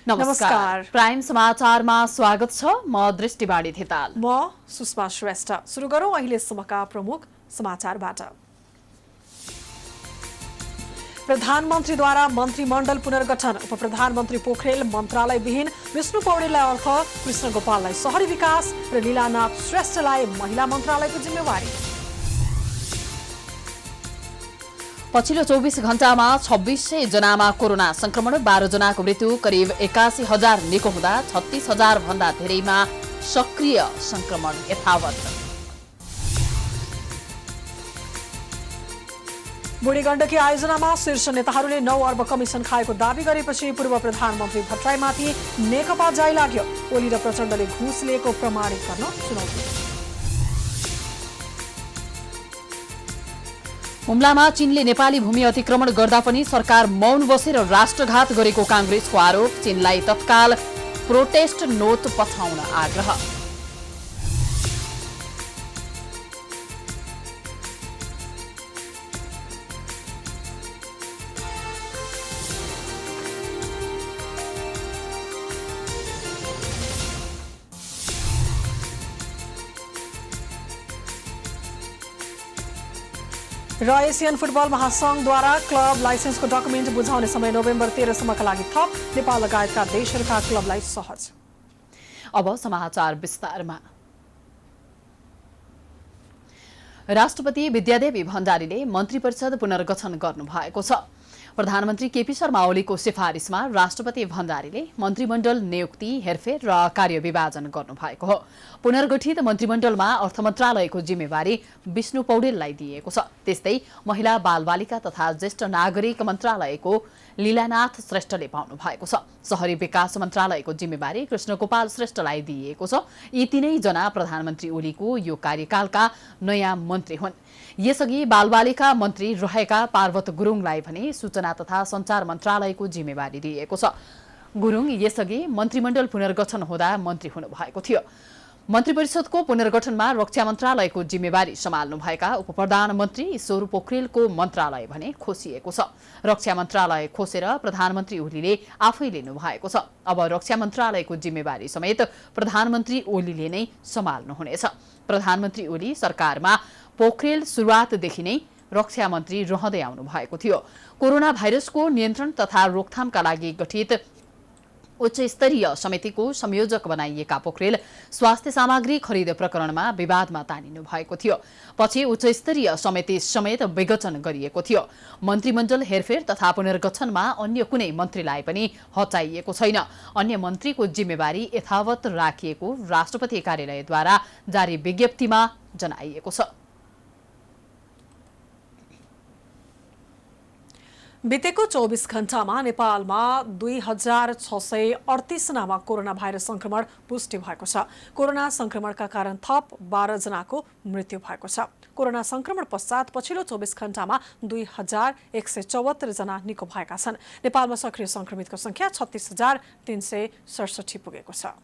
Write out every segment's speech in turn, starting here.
नमस्कार। प्राइम समाचारमा स्वागत छ। म दृष्टिबाडी थिताल। म सुषमा श्रेष्ठ। सुरु गरौँ अहिलेसम्मका प्रमुख समाचारबाट। प्रधानमन्त्रीद्वारा मन्त्रीमण्डल पुनर्गठन। उपप्रधानमन्त्री पोखरेल मन्त्रालयविहीन, विष्णु पौडेललाई अर्थ, कृष्ण गोपाललाई शहरी विकास र लीलानाथ श्रेष्ठलाई महिला मन्त्रालयको जिम्मेवारी। पछिल्लो 24 घण्टामा 2600 जनामा कोरोना संक्रमण, 12 जनाको मृत्यु, करिब 81,000 निको हुँदा 36,000 भन्दा धेरैमा सक्रिय संक्रमण यथावत। बुढी गण्डकी आयोजनामा शीर्ष नेताहरूले 9 अर्ब कमिसन खाएको दावी गरेपछि पूर्व प्रधानमन्त्री भट्टराईमाथि नेकपा जाइ लाग्यो। ओली र प्रचण्डले घुस लिएको प्रमाणित गर्न चुनौती। हुम्लामा चीनले नेपाली भूमि अतिक्रमण गर्दा पनि सरकार मौन बसेर राष्ट्रघात गरेको कांग्रेसको आरोप। चीनलाई तत्काल प्रोटेस्ट नोट पठाउन आग्रह। र एसियन फुटबल महासंघद्वारा क्लब लाइसेन्सको डकुमेन्ट बुझाउने समय नोभेम्बर 13 सम्मका लागि थप। नेपाल लगायतका देशहरूका क्लबलाई सहज। अब समाचार विस्तारमा। राष्ट्रपति विद्यादेवी भण्डारीले मन्त्री परिषद पुनर्गठन गर्नुभएको छ। प्रधानमन्त्री केपी शर्मा ओलीको सिफारिसमा राष्ट्रपति भण्डारीले मन्त्रीमण्डल नियुक्ति, हेरफेर र कार्यविभाजन गर्नुभएको हो। पुनर्गठित मन्त्रीमण्डलमा अर्थ मन्त्रालयको जिम्मेवारी विष्णु पौडेललाई दिएको छ। त्यस्तै महिला बालबालिका तथा ज्येष्ठ नागरिक मन्त्रालयको लीलानाथ श्रेष्ठले पाउनु भएको छ। शहरी विकास मन्त्रालयको जिम्मेवारी कृष्ण गोपाल श्रेष्ठलाई दिएको छ। यी तीनै जना प्रधानमन्त्री ओलीको यो कार्यकालका नयाँ मन्त्री हुन्। यसअघि बालबालिका मन्त्री रहेका पार्वत गुरुङलाई भने सूचना तथा सञ्चार मन्त्रालयको जिम्मेवारी दिएको छ। गुरुङ यसअघि मन्त्रीमण्डल पुनर्गठन हुँदा मन्त्री हुनुभएको थियो। मन्त्री परिषदको पुनर्गठनमा रक्षा मन्त्रालयको जिम्मेवारी सम्हाल्नुभएका उपप्रधानमन्त्री ईश्वर पोखरेलको मन्त्रालय भने खोसिएको छ। रक्षा मन्त्रालय खोसेर प्रधानमन्त्री ओलीले आफै लिनुभएको छ। अब रक्षा मन्त्रालयको जिम्मेवारी समेत प्रधानमन्त्री ओलीले नै सम्हाल्नुहुनेछ। प्रधानमन्त्री ओली सरकारमा पोखरेल सुरुवातदेखि नै रक्षा मन्त्री रहँदै आउनु भएको थियो। कोरोना भाइरसको नियन्त्रण तथा रोकथामका लागि गठित उच्च स्तरीय समितिको संयोजक बनाइएका पोखरेल स्वास्थ्य सामग्री खरिद प्रकरणमा विवादमा तानिनु भएको थियो। पछि उच्च स्तरीय समिति समेत विघटन गरिएको थियो। मन्त्रीमण्डल हेरफेर तथा पुनर्गठनमा अन्य कुनै मन्त्रीलाई पनि हटाइएको छैन। अन्य मन्त्रीको जिम्मेवारी यथावत राखिएको राष्ट्रपति कार्यालयद्वारा जारी विज्ञप्तिमा जनाइएको छ। बितेको 24 घण्टामा नेपालमा 2638 जनामा कोरोना भाइरस संक्रमण पुष्टि भएको छ। कोरोना संक्रमणका कारण थप 12 जनाको मृत्यु भएको छ। कोरोना संक्रमण पश्चात पछिल्लो 24 घण्टामा 2174 जना निको भएका छन्। नेपालमा सक्रिय संक्रमितको संख्या 36,367 पुगेको छ।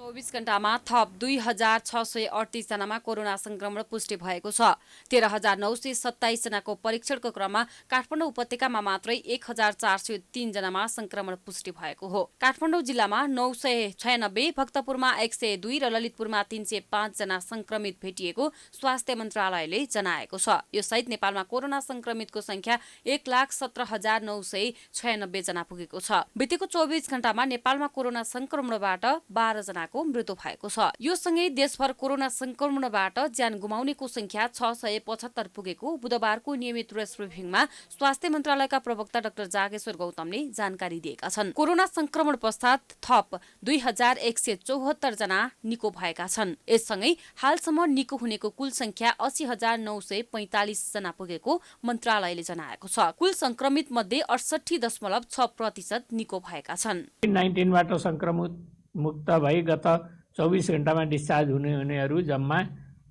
24 घण्टामा थप 2638 जनामा कोरोना संक्रमण पुष्टि भएको छ। 13,927 जनाको परीक्षणको क्रममा काठमाडौँ उपत्यकामा मात्रै 1,403 जनामा संक्रमण पुष्टि भएको हो। काठमाडौँ जिल्लामा 996, भक्तपुरमा 102 र ललितपुरमा 305 जना संक्रमित भेटिएको स्वास्थ्य मन्त्रालयले जनाएको छ। यो सहित नेपालमा कोरोना संक्रमितको संख्या 1,17,996 जना पुगेको छ। बितेको 24 घण्टामा नेपालमा कोरोना संक्रमणबाट 12 जनाको मृत्यु भएको छ। यो सँगै देशभर कोरोना संक्रमणबाट ज्यान गुमाउनेको संख्या 675 पुगेको बुधबारको नियमित प्रेस ब्रिफिङमा स्वास्थ्य मन्त्रालयका प्रवक्ता डाक्टर जागेश्वर गौतमले जानकारी दिएका छन्। कोरोना संक्रमण पश्चात थप 2174 जना निको भएका छन्। यससँगै हालसम्म निको हुनेको कुल संख्या 80,945 जना पुगेको मन्त्रालयले जनाएको छ। कुल संक्रमित मध्ये 68.6% निको भएका छन्। कोभिड-19 बाट संक्रमित मुक्त भई गत 24 घण्टामा डिस्चार्ज हुनेहरू जम्मा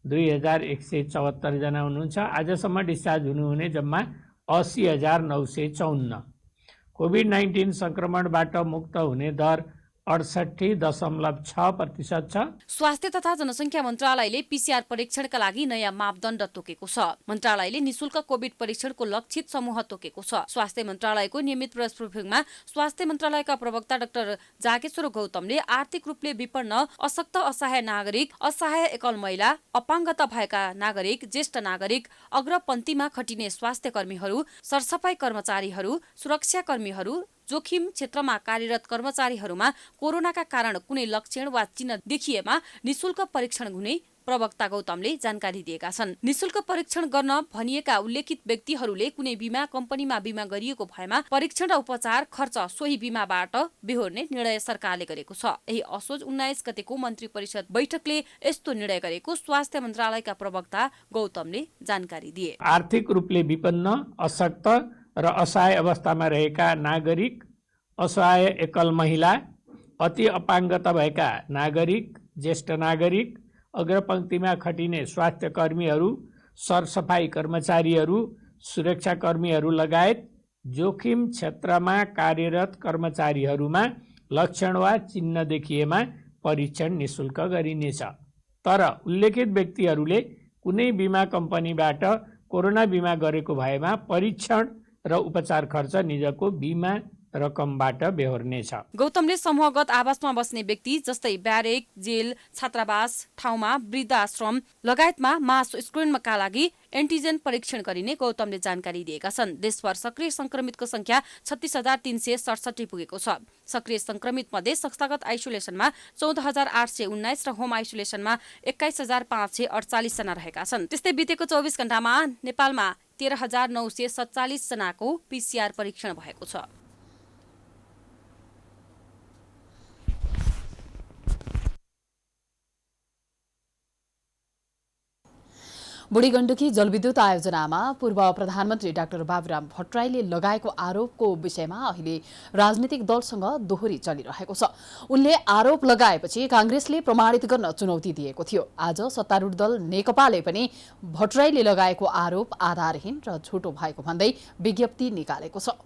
2174 जना हुनुहुन्छ। आजसम्म डिस्चार्ज हुनुहुने जम्मा 80,954। कोभिड-19 संक्रमणबाट मुक्त हुने दर 68.6% छ। स्वास्थ्य तथा जनसङ्ख्या मन्त्रालयले पीसीआर परीक्षणका लागि नयाँ मापदण्ड तोकेको छ। मन्त्रालयले निशुल्क कोभिड परीक्षणको लक्षित समूह तोकेको छ। स्वास्थ्य मन्त्रालयको नियमित प्रेस ब्रिफिङमा स्वास्थ्य मन्त्रालयका प्रवक्ता डाक्टर जागेश्वर गौतमले आर्थिक रूपले विपन्न, अशक्त, असहाय नागरिक, असहाय एकल महिला, अपाङ्गता भएका नागरिक, ज्येष्ठ नागरिक, अग्रपन्थीमा खटिने स्वास्थ्य कर्मीहरू, सरसफाई कर्मचारीहरू, सुरक्षा कर्मीहरू, जोखिम क्षेत्रमा कार्यरत कर्मचारीहरूमा कोरोनाका कारण कुनै लक्षण वा चिन्ह देखिएमा निशुल्क परीक्षण हुने प्रवक्ता गौतमले जानकारी दिएका छन्। निशुल्क परीक्षण गर्न भनिएका उल्लेखित व्यक्तिहरूले कुनै बीमा कम्पनीमा बीमा गरिएको भएमा परीक्षण र उपचार खर्च सोही बीमाबाट बेहोर्ने निर्णय सरकारले गरेको छ। यही असोज 19 गतेको मन्त्री परिषद बैठकले यस्तो निर्णय गरेको स्वास्थ्य मन्त्रालयका प्रवक्ता गौतमले जानकारी दिए। आर्थिक रूपले विपन्न, अशक्त र असहाय अवस्थामा रहेका नागरिक, असहाय एकल महिला, अति अपाङ्गता भएका नागरिक, ज्येष्ठ नागरिक, अग्रपङ्क्तिमा खटिने स्वास्थ्य कर्मीहरू, सरसफाई कर्मचारीहरू, सुरक्षाकर्मीहरू लगायत जोखिम क्षेत्रमा कार्यरत कर्मचारीहरूमा लक्षण वा चिन्ह देखिएमा परीक्षण निशुल्क गरिनेछ। तर उल्लेखित व्यक्तिहरूले कुनै बिमा कम्पनीबाट कोरोना बिमा गरेको भएमा परीक्षण र उपचार खर्च निजको बिमा रकमबाट बेहोर्नेछ। गौतमले समूहगत आवासमा बस्ने व्यक्ति जस्तै ब्यारेक, जेल, छात्रावास ठाउँमा, वृद्धाश्रम लगायतमा मास स्क्रिनका लागि एन्टिजेन परीक्षण गरिने गौतमले जानकारी दिएका छन्। देशभर सक्रिय संक्रमितको संख्या 36,367 पुगेको छ। सक्रिय संक्रमित मध्ये संस्थागत आइसोलेसनमा 14,819 र होम आइसोलेसनमा 21,548 जना रहेका छन्। त्यस्तै बितेको 24 घण्टामा नेपालमा 13,947 जनाको पीसीआर परीक्षण भएको छ। बुढी गण्डकी जलविद्युत आयोजनामा पूर्व प्रधानमन्त्री डाक्टर बाबुराम भट्टराईले लगाएको आरोपको विषयमा अहिले राजनीतिक दलसँग दोहोरी चलिरहेको छ। उनले आरोप लगाएपछि कांग्रेसले प्रमाणित गर्न चुनौती दिएको थियो। आज सत्तारूढ दल नेकपाले पनि भट्टराईले लगाएको आरोप आधारहीन र झुटो भएको भन्दै विज्ञप्ति निकालेको छ।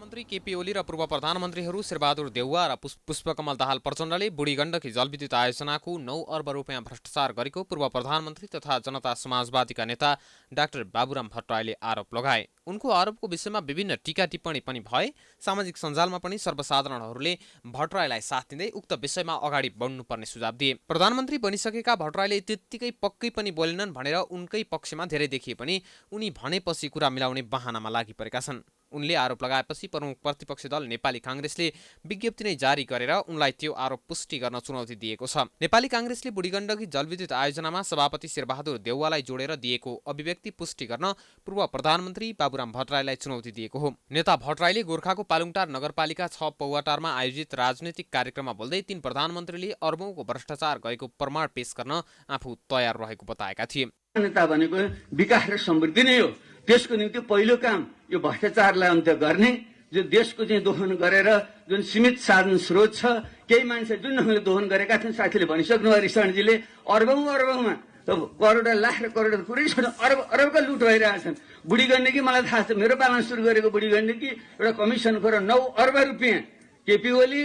प्रधानमन्त्री केपी ओली र पूर्व प्रधानमन्त्रीहरू शेरबहादुर देउवा र पुष्पकमल दाहाल प्रचण्डले बुढी गण्डकी जलविद्युत आयोजनाको 9 अर्ब रुपियाँ भ्रष्टाचार गरेको पूर्व प्रधानमन्त्री तथा जनता समाजवादीका नेता डाक्टर बाबुराम भट्टराईले आरोप लगाए। उनको आरोपको विषयमा विभिन्न टीका टिप्पणी पनि भए। सामाजिक सञ्जालमा पनि सर्वसाधारणहरूले भट्टराईलाई साथ दिँदै उक्त विषयमा अगाडि बढ्नुपर्ने सुझाव दिए। प्रधानमन्त्री बनिसकेका भट्टराईले त्यत्तिकै पक्कै पनि बोलेनन् भनेर उनकै पक्षमा धेरै देखिए पनि उनी भनेपछि कुरा मिलाउने बहानामा लागि परेका छन्। उनले आरोप लगाएपछि प्रमुख प्रतिपक्षी दल नेपाली कांग्रेसले विज्ञप्ति नै जारी गरेर उनलाई त्यो आरोप पुष्टि गर्न चुनौती दिएको छ। नेपाली कांग्रेसले बुढी गण्डकी जलविद्युत आयोजनामा सभापति शेरबहादुर देउवालाई जोडेर दिएको अभिव्यक्ति पुष्टि गर्न पूर्व प्रधानमन्त्री बाबुराम भट्टराईलाई चुनौती दिएको हो। नेता भट्टराईले गोर्खाको पालुङटार नगरपालिका 6 पौवाटारमा आयोजित राजनैतिक कार्यक्रममा बोल्दै तीन प्रधानमन्त्रीले अर्बौंको भ्रष्टाचार गरेको प्रमाण पेश गर्न आफू तयार रहेको बताएका थिए। नेता भनेको विकास र समृद्धि नै हो। त्यसको निम्ति पहिलो काम यो भ्रष्टाचारलाई अन्त्य गर्ने, जो देशको चाहिँ दोहन गरेर जुन सीमित साधन स्रोत छ, केही मान्छे जुन ढङ्गले दोहन गरेका थिए साथीले भनिसक्नुभयो रिसाणजीले, अर्बौंमा करोड लाख र करोड पुरै अरबका लुट भइरहेछन्। बुढी गण्डकी मलाई थाहा छ, मेरो पालामा सुरु गरेको बुढी गण्डकी एउटा कमिसन खो 9 अर्ब रुपियाँ केपी ओली,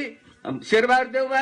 शेरबहादुर देउवा,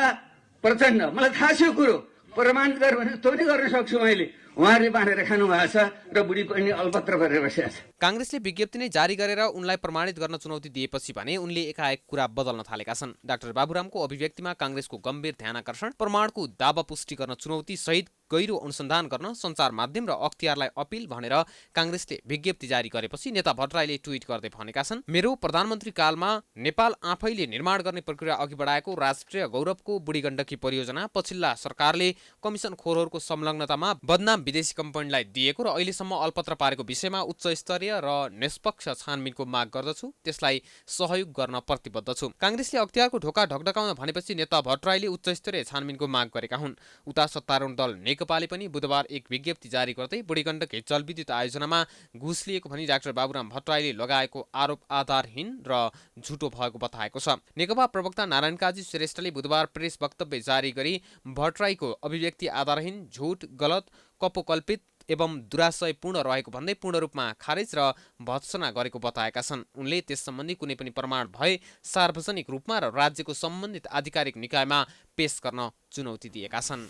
प्रचण्ड, मलाई थाहा छ यो कुरो, प्रमाणित गर भने त्यो नै गर्न सक्छु मैले। उहाँहरूले बाँडेर खानु भएको छ र बुढी पनि अल्पत्र गरेर बसेका छ। कांग्रेसले विज्ञप्ति नै जारी गरेर उनलाई प्रमाणित गर्न चुनौती दिएपछि भने उनले एकाएक कुरा बदल्न थालेका छन्। डाक्टर बाबुरामको अभिव्यक्तिमा कांग्रेसको गम्भीर ध्यानाकर्षण, प्रमाणको दावा पुष्टि गर्न चुनौती सहित गहिरो अनुसन्धान गर्न सञ्चार माध्यम र अख्तियारलाई अपिल भनेर कांग्रेसले विज्ञप्ति जारी गरेपछि नेता भट्टराईले ट्विट गर्दै भनेका छन्, मेरो प्रधानमन्त्री कालमा नेपाल आफैले निर्माण गर्ने प्रक्रिया अघि बढाएको राष्ट्रिय गौरवको बुढी गण्डकी परियोजना पछिल्ला सरकारले कमिसन खोरहरूको संलग्नतामा बदनाम विदेशी कम्पनीलाई दिएको र अहिलेसम्म अल्पत्र पारेको विषयमा उच्च स्तरीय र निष्पक्ष छानबिनको माग गर्दछु, त्यसलाई सहयोग गर्न प्रतिबद्ध छु। कांग्रेसले अख्तियारको ढोका ढकढकाउन भनेपछि नेता भट्टराईले उच्च स्तरीय छानबिनको माग गरेका हुन्। उता सत्तारूढ दल नेकपाले पनि बुधबार एक विज्ञप्ति जारी गर्दै बुढी गण्डकी जलविद्युत आयोजनामा घुस लिएको भनी डाक्टर बाबुराम भट्टराईले लगाएको आरोप आधारहीन र झुटो भएको बताएको छ। नेकपा प्रवक्ता नारायण काजी श्रेष्ठले बुधबार प्रेस वक्तव्य जारी गरी भट्टराईको अभिव्यक्ति आधारहीन, झुट, गलत, कपोकल्पित एवं दुराशयपूर्ण रहेको भन्दै पूर्ण रूपमा खारेज र भत्सना गरेको बताएका छन्। उनले त्यस सम्बन्धी कुनै पनि प्रमाण भए सार्वजनिक रूपमा र राज्यको सम्बन्धित आधिकारिक निकायमा पेश गर्न चुनौती दिएका छन्।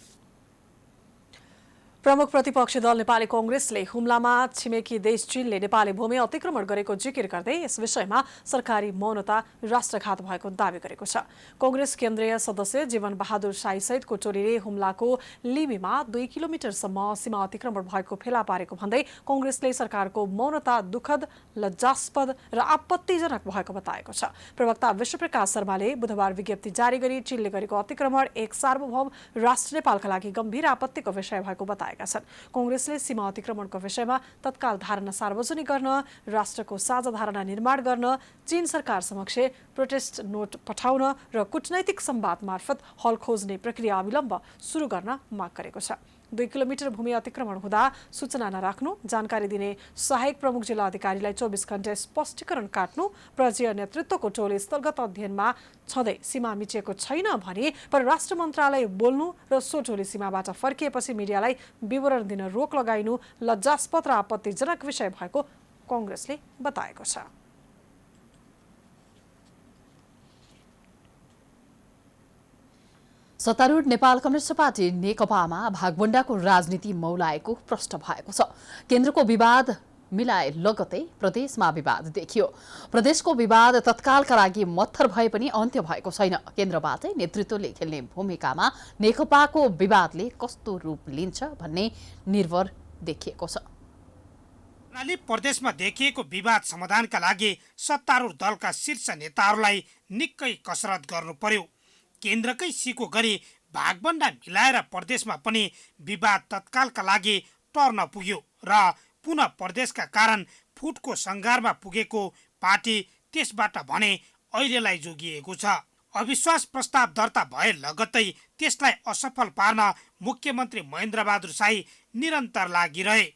प्रमुख प्रतिपक्षी दल नेपाली कांग्रेसले हुम्लामा छिमेकी देश चीनले नेपाली भूमि अतिक्रमण गरेको जिकिर गर्दै यस विषयमा सरकारी मौनता राष्ट्रघात भएको दावी गरेको छ। कांग्रेस केन्द्रीय सदस्य जीवन बहादुर साई सहितको टोलीले हुम्लाको लिमीमा 2 किलोमिटरसम्म सीमा अतिक्रमण भएको फेला पारेको भन्दै कांग्रेसले सरकारको मौनता दुःखद, लज्जास्पद र आपत्तिजनक भएको बताएको छ। प्रवक्ता विश्वप्रकाश शर्माले बुधबार विज्ञप्ति जारी गरी चीनले गरेको अतिक्रमण एक सार्वभौम राष्ट्र नेपालका लागि गम्भीर आपत्तिको विषय भएको बताए। कांग्रेसले सीमा अतिक्रमणको विषयमा तत्काल धारणा सार्वजनिक गर्न, राष्ट्रको साझा धारणा निर्माण गर्न, चीन सरकार समक्ष प्रोटेस्ट नोट पठाउन र कूटनैतिक संवाद मार्फत हल खोज्ने प्रक्रिया अविलम्ब सुरु गर्न माग गरेको छ। 2 किलोमिटर भूमि अतिक्रमण हुँदा सूचना नराख्नु, जानकारी दिने सहायक प्रमुख जिल्ला अधिकारीलाई 24 घण्टे स्पष्टीकरण काट्नु, प्रजीय नेतृत्वको टोली स्थलगत अध्ययनमा छँदै सीमा मिचिएको छैन भने परराष्ट्र मन्त्रालय बोल्नु र सो टोली सीमाबाट फर्किएपछि मिडियालाई विवरण दिन रोक लगाइनु लज्जास्पद र आपत्तिजनक विषय भएको कांग्रेसले बताएको छ। सत्तारूढ नेपाल कम्युनिस्ट पार्टी नेकपामा भागबण्डाको राजनीति मौलाएको प्रश्न भएको छ। केन्द्रको विवाद मिलाए लगतै प्रदेशमा विवाद देखियो। प्रदेशको विवाद तत्कालका लागि मत्थर भए पनि अन्त्य भएको छैन। केन्द्रबाटै नेतृत्वले खेल्ने भूमिकामा नेकपाको विवादले कस्तो रूप लिन्छ भन्ने निर्भर देखिएको छ। प्रदेशमा देखिएको विवाद समाधानका लागि सत्तारूढ दलका शीर्ष नेताहरूलाई निकै कसरत गर्नु पर्यो। केन्द्रकै सिको गरी भागबण्डा मिलाएर प्रदेशमा पनि विवाद तत्कालका लागि टर्न पुग्यो र पुनः प्रदेशका कारण फुटको सङ्घारमा पुगेको पार्टी त्यसबाट भने अहिलेलाई जोगिएको छ। अविश्वास प्रस्ताव दर्ता भए लगत्तै त्यसलाई असफल पार्न मुख्यमन्त्री महेन्द्र बहादुर साई निरन्तर लागिरहे।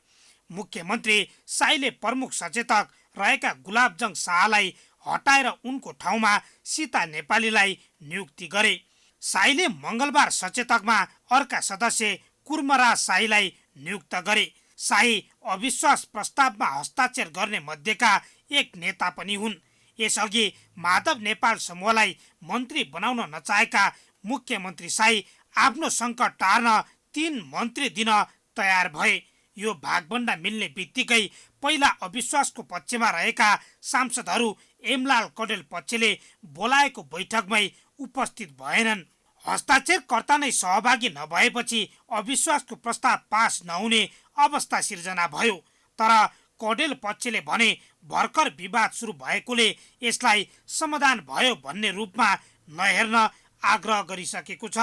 मुख्यमन्त्री साईले प्रमुख सचेतक रहेका गुलाबजङ शाहलाई हटाएर उनको ठाउँमा सीता नेपालीलाई नियुक्ति गरे। साईले मङ्गलबार सचेतकमा अर्का सदस्य कुर्मराज साईलाई नियुक्त गरे। साई अविश्वास प्रस्तावमा हस्ताक्षर गर्ने मध्येका एक नेता पनि हुन्। यसअघि माधव नेपाल समूहलाई मन्त्री बनाउन नचाहेका मुख्यमन्त्री साई आफ्नो सङ्कट टार्न 3 मन्त्री दिन तयार भए। यो भागबण्डा मिल्ने बित्तिकै पहिला अविश्वासको पक्षमा रहेका सांसदहरू एमलाल कडेल पक्षले बोलाएको बैठकमै उपस्थित भएनन्। हस्ताक्षरकर्ता नै सहभागी नभएपछि अविश्वासको प्रस्ताव पास नहुने अवस्था सिर्जना भयो। तर कडेल पक्षले भने भर्खर विवाद सुरु भएकोले यसलाई समाधान भयो भन्ने रूपमा नहेर्न आग्रह गरिसकेको छ।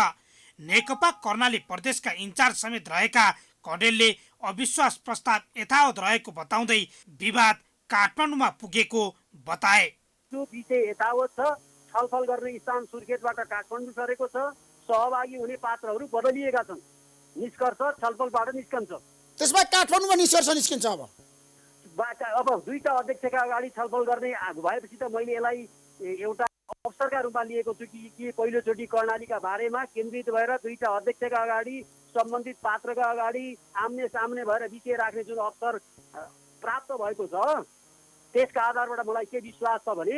नेकपा कर्णाली प्रदेशका इन्चार्ज समेत रहेका कडेलले अविश्वास प्रस्ताव यथावत रहेको बताउँदै विवाद काठमाडौँमा पुगेको बताए। जो विषय यथावत छ, छलफल गर्ने स्थान सुर्खेतबाट काठमाडौँ सरेको छ, सहभागी हुने पात्रहरू बदलिएका छन्, निष्कर्ष छलफलबाट निस्कन्छ। त्यसमा काठमाडौँमा निष्कर्ष निस्किन्छ। अब दुईटा अध्यक्षका अगाडि छलफल गर्ने भएपछि त मैले यसलाई एउटा अवसरका रूपमा लिएको छु कि पहिलोचोटि कर्णालीका बारेमा केन्द्रित भएर दुईटा अध्यक्षका अगाडि सम्बन्धित पात्रका अगाडि आम्ने सामने भएर विषय राख्ने जुन अवसर प्राप्त भएको छ, त्यसका आधारबाट मलाई के विश्वास छ भने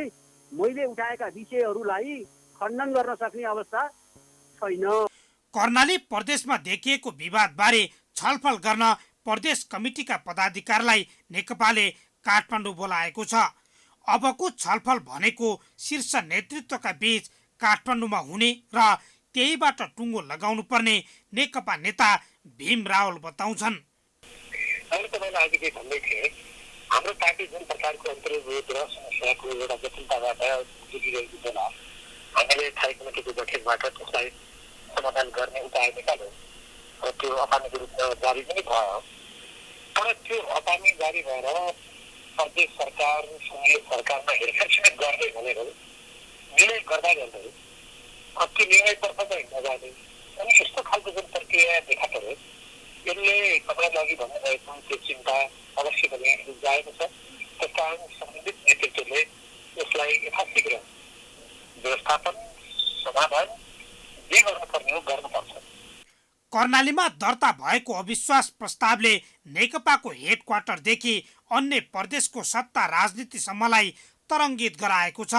मैले उठाएका विषयहरूलाई खण्डन गर्न सक्ने अवस्था छैन। कर्णाली प्रदेशमा देखिएको विवादबारे छलफल गर्न प्रदेश कमिटीका पदाधिकारीलाई नेकपाले काठमाडौँ बोलाएको छ। अबको छलफल भनेको शीर्ष नेतृत्वका बीच काठमाडौँमा हुने र त्यहीबाट टुङ्गो लगाउनु पर्ने नेकपा नेता भीम रावल बताउँछन्। हाम्रो पार्टी जुन प्रकारको अन्तर्विरोध र समस्याको एउटा जटिलताबाट जुझिरहेको बेला हामीले स्थायी कमिटीको बैठकबाट त्यसलाई समाधान गर्ने उपाय निकाल्यौँ र त्यो अपानीको रूपमा जारी पनि भयो। तर त्यो अपानी जारी भएर प्रदेश सरकार सङ्घीय सरकारमा हेरफेर समेत गर्ने भनेर निर्णय गर्दा गर्दै त्यो निर्णयतर्फ चाहिँ नजाने अनि यस्तो खालको जुन प्रक्रिया देखा पऱ्यो, यसले तपाईँले अघि भन्नुभएको त्यो चिन्ता अवश्य पनि जाएको छ। त्यस कारण सम्बन्धित नेतृत्वले यसलाई यथाशीघ्र व्यवस्थापन समाधान जे गर्नुपर्ने हो गर्नुपर्छ। कर्णालीमा दर्ता भएको अविश्वास प्रस्तावले नेकपाको हेडक्वार्टरदेखि अन्य प्रदेशको सत्ता राजनीतिसम्मलाई तरङ्गित गराएको छ।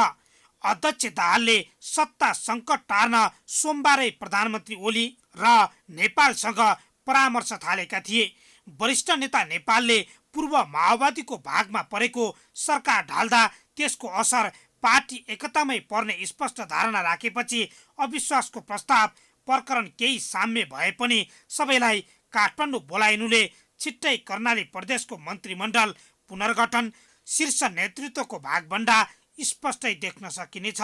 अध्यक्ष दाहालले सत्ता सङ्कट टार्न सोमबारै प्रधानमन्त्री ओली र नेपालसँग परामर्श थालेका थिए। वरिष्ठ नेता नेपालले पूर्व माओवादीको भागमा परेको सरकार ढाल्दा त्यसको असर पार्टी एकतामै पर्ने स्पष्ट धारणा राखेपछि अविश्वासको प्रस्ताव प्रकरण केही साम्य भए पनि सबैलाई काठमाडौँ बोलाइनुले छिट्टै कर्णाली प्रदेशको मन्त्रीमण्डल पुनर्गठन, शीर्ष नेतृत्वको भागभण्डा स्पष्टै देख्न सकिनेछ।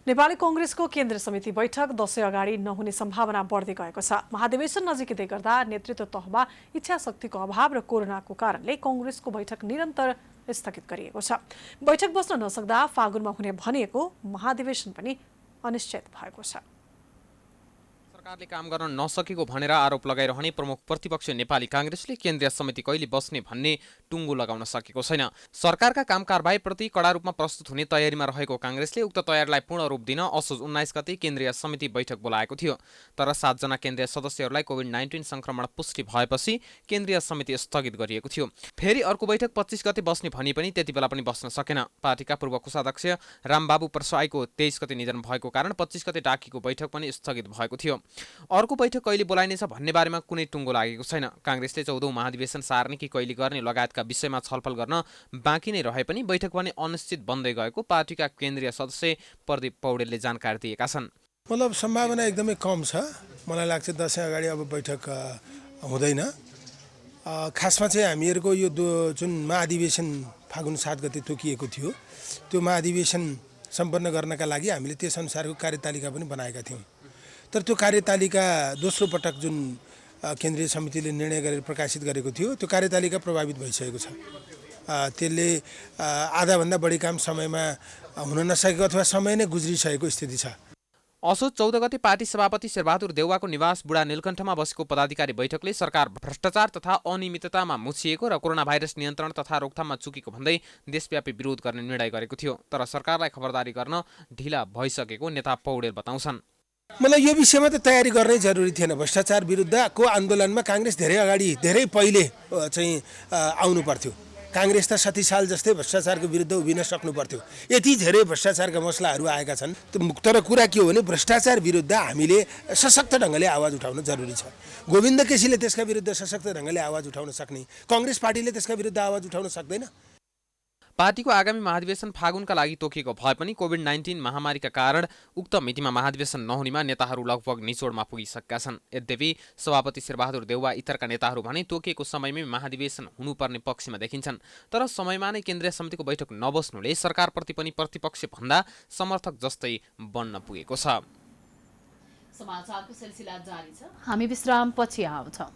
नेपाली कांग्रेसको केन्द्रीय समिति बैठक दशैं अगाडि नहुने सम्भावना बढ्दै गएको छ। महाधिवेशन नजिकै गर्दा नेतृत्व तहमा इच्छाशक्तिको अभाव र कोरोनाको कारणले कांग्रेसको बैठक निरन्तर स्थगित गरिएको छ। बैठक बस्न नसक्दा फागुनमा हुने भनिएको महाधिवेशन पनि अनिश्चित भएको छ। सरकारले काम गर्न नसकेको भनेर आरोप लगाइरहने प्रमुख प्रतिपक्ष नेपाली कांग्रेसले केन्द्रीय समिति कहिले बस्ने भन्ने टुङ्गो लगाउन सकेको छैन। सरकारका काम कारबाहीप्रति कडा रूपमा प्रस्तुत हुने तयारीमा रहेको कांग्रेसले उक्त तयारीलाई पूर्ण रूप दिन असोज 19 गते केन्द्रीय समिति बैठक बोलाएको थियो। तर 7 जना केन्द्रीय सदस्यहरूलाई कोभिड-19 संक्रमण पुष्टि भएपछि केन्द्रीय समिति स्थगित गरिएको थियो। फेरि अर्को बैठक 25 गते बस्ने भनी पनि त्यति बेला पनि बस्न सकेन। पार्टीका पूर्व कोषाध्यक्ष रामबाबु परसाईको 23 गते निधन भएको कारण 25 गते डाकिएको बैठक पनि स्थगित भएको थियो। अर्को बैठक कहिले बोलाइनेछ भन्ने बारेमा कुनै टुङ्गो लागेको छैन। कांग्रेसले 14औं महाधिवेशन सार्ने कि कहिले गर्ने लगायतका विषयमा छलफल गर्न बाँकी नै रहे पनि बैठक भने अनिश्चित बन्दै गएको पार्टीका केन्द्रीय सदस्य प्रदीप पौडेलले जानकारी दिएका छन्। मतलब सम्भावना एकदमै कम छ। मलाई लाग्छ दशैं अगाडि अब बैठक हुँदैन। खासमा चाहिँ हामीहरूको यो जुन महाधिवेशन फागुन 7 गते तोकिएको थियो त्यो महाधिवेशन सम्पन्न गर्नका लागि हामीले त्यसअनुसारको कार्यतालिका पनि बनाएका थियौँ। तर त्यो कार्यतालिका दोस्रो पटक जुन केन्द्रीय समितिले निर्णय गरेर प्रकाशित गरेको थियो त्यो कार्यतालिका प्रभावित भइसकेको छ। त्यसले आधाभन्दा बढी काम समयमा हुन नसकेको अथवा समय नै गुज्रिसकेको स्थिति छ। असोज 14 गते पार्टी सभापति शेरबहादुर देउवाको निवास बुढा नीलकण्ठमा बसेको पदाधिकारी बैठकले सरकार भ्रष्टाचार तथा अनियमिततामा मुछिएको र कोरोना भाइरस नियन्त्रण तथा रोकथाममा चुकेको भन्दै देशव्यापी विरोध गर्ने निर्णय गरेको थियो। तर सरकारलाई खबरदारी गर्न ढिला भइसकेको नेता पौडेल बताउँछन्। मलाई यो विषयमा त तयारी गर्नै जरुरी थिएन। भ्रष्टाचार विरुद्धको आन्दोलनमा कांग्रेस धेरै पहिले चाहिँ आउनु पर्थ्यो। कांग्रेस त 60 साल जस्तै भ्रष्टाचारको विरुद्ध उभिन सक्नु पर्थ्यो। यति धेरै भ्रष्टाचारका मसलाहरू आएका छन्। तर कुरा के हो भने भ्रष्टाचार विरुद्ध हामीले सशक्त ढङ्गले आवाज उठाउन जरुरी छ। गोविन्द केसीले त्यसका विरुद्ध सशक्त ढङ्गले आवाज उठाउन सक्ने, कांग्रेस पार्टीले त्यसका विरुद्ध आवाज उठाउन सक्दैन। पार्टीको आगामी महाधिवेशन फागुनका लागि तोकिएको भए पनि कोभिड-19 महामारीका कारण उक्त मितिमा महाधिवेशन नहुनेमा नेताहरू लगभग निचोडमा पुगिसकेका छन्। यद्यपि सभापति शेरबहादुर देउवा इतरका नेताहरू भने तोकिएको समयमै महाधिवेशन हुनुपर्ने पक्षमा देखिन्छन्। तर समयमा नै केन्द्रीय समितिको बैठक नबस्नुले सरकारप्रति पनि प्रतिपक्ष भन्दा समर्थक जस्तै बन्न पुगेको छ। समाचारको सिलसिला जारी छ। हामी विश्रामपछि आउँछौँ।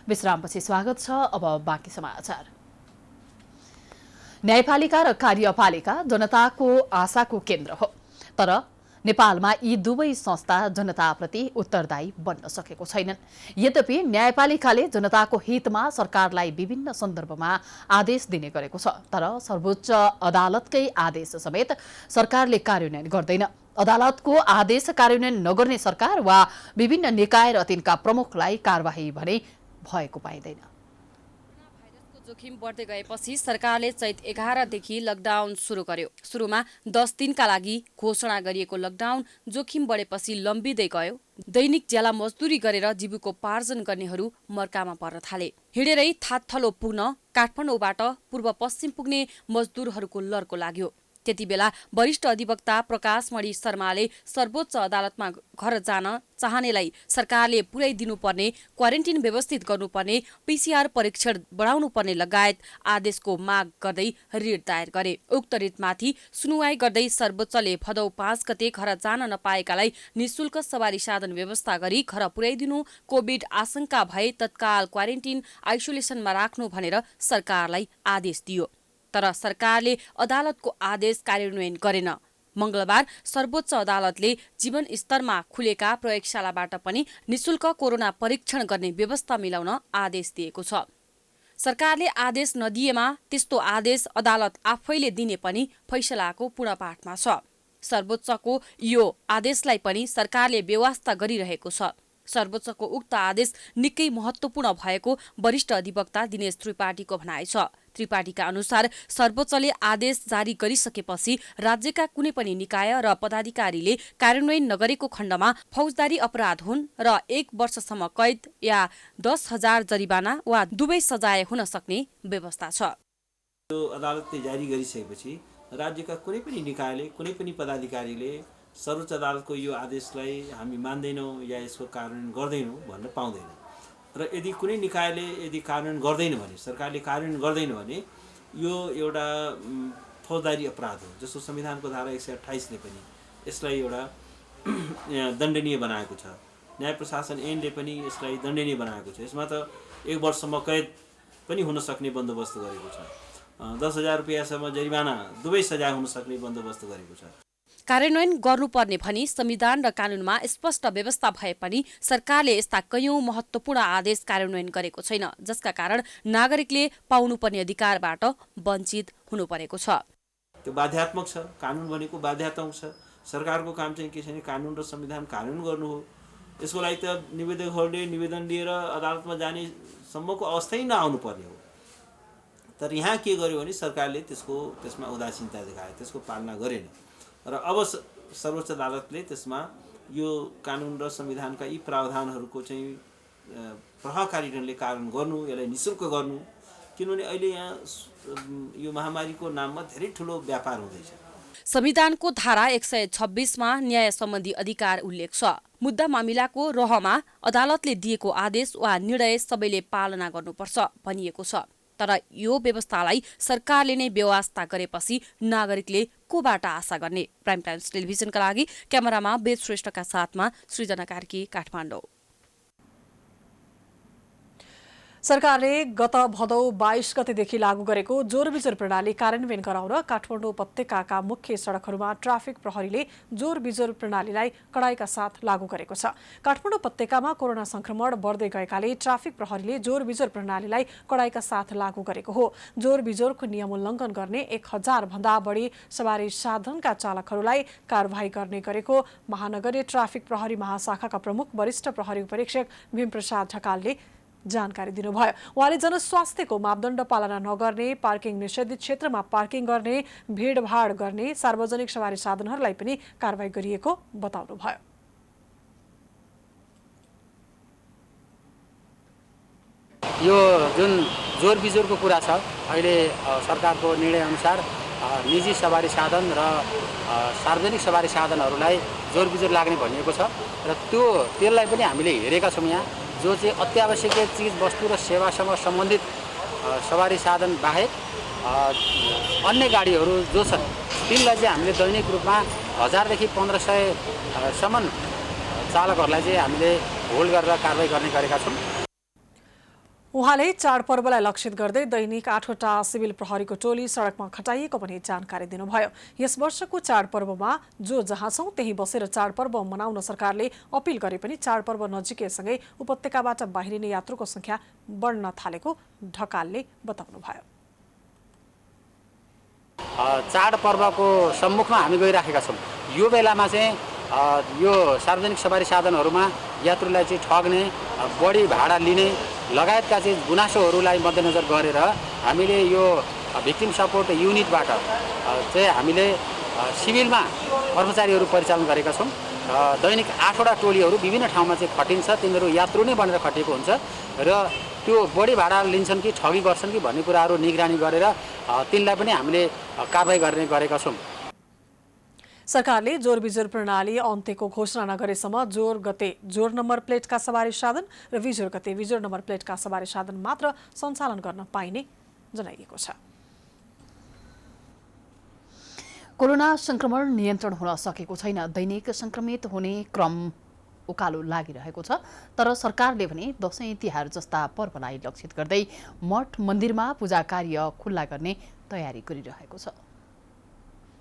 विश्रामपछि स्वागत छ। अब बाँकी समाचार। न्यायपालिका र कार्यपालिका जनताको आशाको केन्द्र हो। तर नेपालमा यी दुवै संस्था जनताप्रति उत्तरदायी बन्न सकेको छैनन्। यद्यपि न्यायपालिकाले जनताको हितमा सरकारलाई विभिन्न सन्दर्भमा आदेश दिने गरेको छ। तर सर्वोच्च अदालतकै आदेश समेत सरकारले कार्यान्वयन गर्दैन। अदालतको आदेश कार्यान्वयन नगर्ने सरकार वा विभिन्न निकाय र तिनका प्रमुखलाई कारबाही भने भएको पाइँदैन। भाइरसको जोखिम बढ्दै गएपछि सरकारले चैत 11 देखि लकडाउन सुरु गर्यो। सुरुमा 10 दिनका लागि घोषणा गरिएको लकडाउन जोखिम बढेपछि लम्बिँदै गयो। दैनिक ज्याला मजदुरी गरेर जीविकोपार्जन गर्नेहरू मर्कामा पर्न थाले। हिँडेरै थातथलो पुग्न काठमाडौँबाट पूर्व पश्चिम पुग्ने मजदुरहरूको लर्को लाग्यो। त्यति बेला वरिष्ठ अधिवक्ता प्रकाशमणि शर्माले सर्वोच्च अदालतमा घर जान चाहनेलाई सरकारले पुर्याइदिनुपर्ने, क्वारेन्टिन व्यवस्थित गर्नुपर्ने, पीसीआर परीक्षण बढाउनु पर्ने लगायत आदेशको माग गर्दै रिट दायर गरे। उक्त रिटमाथि सुनुवाई गर्दै सर्वोच्चले भदौ 5 गते घर जान नपाएकालाई निशुल्क सवारी साधन व्यवस्था गरी घर पुर्याइदिनु, कोभिड आशंका भए तत्काल क्वारेन्टिन आइसोलेसनमा राख्नु भनेर सरकारलाई आदेश दियो। तर सरकारले अदालतको आदेश कार्यान्वयन गरेन। मंगलबार सर्वोच्च अदालतले जीवन स्तरमा खुलेका प्रयोगशालाबाट पनि निशुल्क कोरोना परीक्षण गर्ने व्यवस्था मिलाउन आदेश दिएको छ। सरकारले आदेश नदिएमा त्यस्तो आदेश अदालत आफैले दिने पनि फैसलाको पूर्णपाठमा छ। सर्वोच्चको यो आदेशलाई पनि सरकारले बेवास्ता गरिरहेको छ। सर्वोच्चको उक्त आदेश निकै महत्त्वपूर्ण भएको वरिष्ठ अधिवक्ता दिनेश त्रिपाठीको भनाइ छ। त्रिपाठीका अनुसार सर्वोच्चले आदेश जारी गरिसकेपछि राज्यका कुनै पनि निकाय र पदाधिकारीले कार्यान्वयन नगरेको खण्डमा फौजदारी अपराध हुन् र 1 वर्षसम्म कैद या 10,000 जरिवाना वा दुवै सजाय हुन सक्ने व्यवस्था छ। यो अदालतले जारी गरिसकेपछि राज्यका कुनै पनि निकायले कुनै पनि पदाधिकारीले सर्वोच्च अदालतको यो आदेशलाई हामी मान्दैनौँ या यसको कार्यान्वयन गर्दैनौँ भन्न पाउँदैन। र यदि कुनै निकायले यदि कार्यान्वयन गर्दैन भने, सरकारले कार्यान्वयन गर्दैन भने यो एउटा फौजदारी अपराध हो, जसको संविधानको धारा 128ले पनि यसलाई एउटा दण्डनीय बनाएको छ। न्याय प्रशासन ऐनले पनि यसलाई दण्डनीय बनाएको छ। यसमा त 1 वर्षसम्म कैद पनि हुन सक्ने बन्दोबस्त गरेको छ। 10,000 रुपियाँसम्म जरिवाना दुवै सजाय हुन सक्ने बन्दोबस्त गरेको छ। कार्यान्वयन गर्नुपर्ने भनी संविधान र कानूनमा स्पष्ट व्यवस्था भए पनि सरकारले यस्ता कैयौं महत्त्वपूर्ण आदेश कार्यान्वयन गरेको छैन, जसका कारण नागरिकले पाउनुपर्ने अधिकारबाट वञ्चित हुनु परेको छ। त्यो बाध्यात्मक छ। कानुन भनेको बाध्यात्मक छ। सरकारको काम चाहिँ के छ भने कानुन र संविधान कार्यान्वयन गर्नु हो। यसको लागि त निवेदकहरूले निवेदन लिएर अदालतमा जाने सम्मको अवस्थै नआउनु पर्ने हो। तर यहाँ के गर्यो भने सरकारले त्यसमा उदासीनता देखायो, त्यसको पालना गरेन। र अब सर्वोच्च अदालतले त्यसमा यो कानुन र संविधानका यी प्रावधानहरूको चाहिँ प्रभावकारी ढङ्गले कार्यान्वयन गर्नु, यसलाई निःशुल्क गर्नु, किनभने अहिले यहाँ यो महामारीको नाममा धेरै ठुलो व्यापार हुँदैछ। संविधानको धारा 126 मा न्याय सम्बन्धी अधिकार उल्लेख छ। मुद्दा मामिलाको रहमा अदालतले दिएको आदेश वा निर्णय सबैले पालना गर्नुपर्छ भनिएको छ। तर यो व्यवस्थालाई सरकारले नै बेवास्ता गरेपछि नागरिकले कोबाट आशा गर्ने? प्राइम टाइम्स टेलिभिजनका लागि क्यामेरामा वेद श्रेष्ठका साथमा सृजना कार्की, काठमाडौँ। सरकारले गत भदौ 22 गतेदेखि लागू गरेको जोरबिजोर प्रणाली कार्यान्वयन गराउन काठमाडौँ उपत्यकाका मुख्य सडकहरूमा ट्राफिक प्रहरीले जोरबिजोर प्रणालीलाई कडाइका साथ लागू गरेको छ। काठमाडौँ उपत्यकामा कोरोना संक्रमण बढ्दै गएकाले ट्राफिक प्रहरीले जोरबिजोर प्रणालीलाई कडाइका साथ लागू गरेको हो। जोरबिजोरको नियम उल्लङ्घन गर्ने 1000 भन्दा बढी सवारी साधनका चालकहरूलाई कारबाही गर्ने गरेको महानगरीय ट्राफिक प्रहरी महाशाखाका प्रमुख वरिष्ठ प्रहरी उपरीक्षक भीमप्रसाद ढकालले जानकारी दिनुभयो। उहाँले जनस्वास्थ्यको मापदण्ड पालना नगर्ने, पार्किङ निषेधित क्षेत्रमा पार्किङ गर्ने, भिडभाड गर्ने सार्वजनिक सवारी साधनहरूलाई पनि कारबाही गरिएको बताउनुभयो। यो जुन जोरबिजोरको कुरा छ, अहिले सरकारको निर्णय अनुसार निजी सवारी साधन र सार्वजनिक सवारी साधनहरूलाई जोरबिजोर लाग्ने भनिएको छ र त्यसलाई पनि हामीले हेरेका छौँ। यहाँ जो चाहिँ अत्यावश्यकीय चिज वस्तु र सेवासँग सम्बन्धित सवारी साधन बाहेक अन्य गाडीहरू जो छन् तिनलाई चाहिँ हामीले दैनिक रूपमा 1000 देखि 1500 सम्म चालकहरूलाई चाहिँ हामीले होल्ड गरेर कारबाही गर्ने गरेका छौँ। उहाँले चाडपर्वलाई लक्षित गर्दै दैनिक 8वटा सिभिल प्रहरीको टोली सडकमा खटाइएको पनि जानकारी दिनुभयो। यस वर्षको चाडपर्वमा जो जहाँ छौँ त्यही बसेर चाडपर्व मनाउन सरकारले अपिल गरे पनि चाडपर्व नजिकैसँगै उपत्यकाबाट बाहिरिने यात्रुको संख्या बढ्न थालेको ढकालले बताउनुभयो। चाडपर्वको सम्मुखमा हामी गइराखेका छौँ। यो बेलामा चाहिँ यो सार्वजनिक सवारी साधनहरूमा यात्रुलाई चाहिँ ठग्ने, बढी भाडा लिने लगायतका चाहिँ गुनासोहरूलाई मध्यनजर गरेर हामीले यो भिक्टिम सपोर्ट युनिटबाट चाहिँ हामीले सिभिलमा कर्मचारीहरू परिचालन गरेका छौँ। दैनिक 8वटा टोलीहरू विभिन्न ठाउँमा चाहिँ खटिन्छ। तिनीहरू यात्रु नै बनेर खटिएको हुन्छ र त्यो बढी भाडा लिन्छन् कि ठगी गर्छन् कि भन्ने कुराहरू निगरानी गरेर तिनलाई पनि हामीले कारबाही गर्ने गरेका छौँ। सरकारले जोरबिजोर प्रणाली अन्त्यको घोषणा नगरेसम्म जोर गते जोर नम्बर प्लेटका सवारी साधन र विजोर गते विजोर नम्बर प्लेटका सवारी साधन मात्र सञ्चालन गर्न पाइने जनाइएको छ। कोरोना संक्रमण नियन्त्रण हुन सकेको छैन। दैनिक संक्रमित हुने क्रम उकालो लागिरहेको छ। तर सरकारले भने दशैं तिहार जस्ता पर्वलाई लक्षित गर्दै मठ मन्दिरमा पूजा कार्य खुल्ला गर्ने तयारी गरिरहेको छ।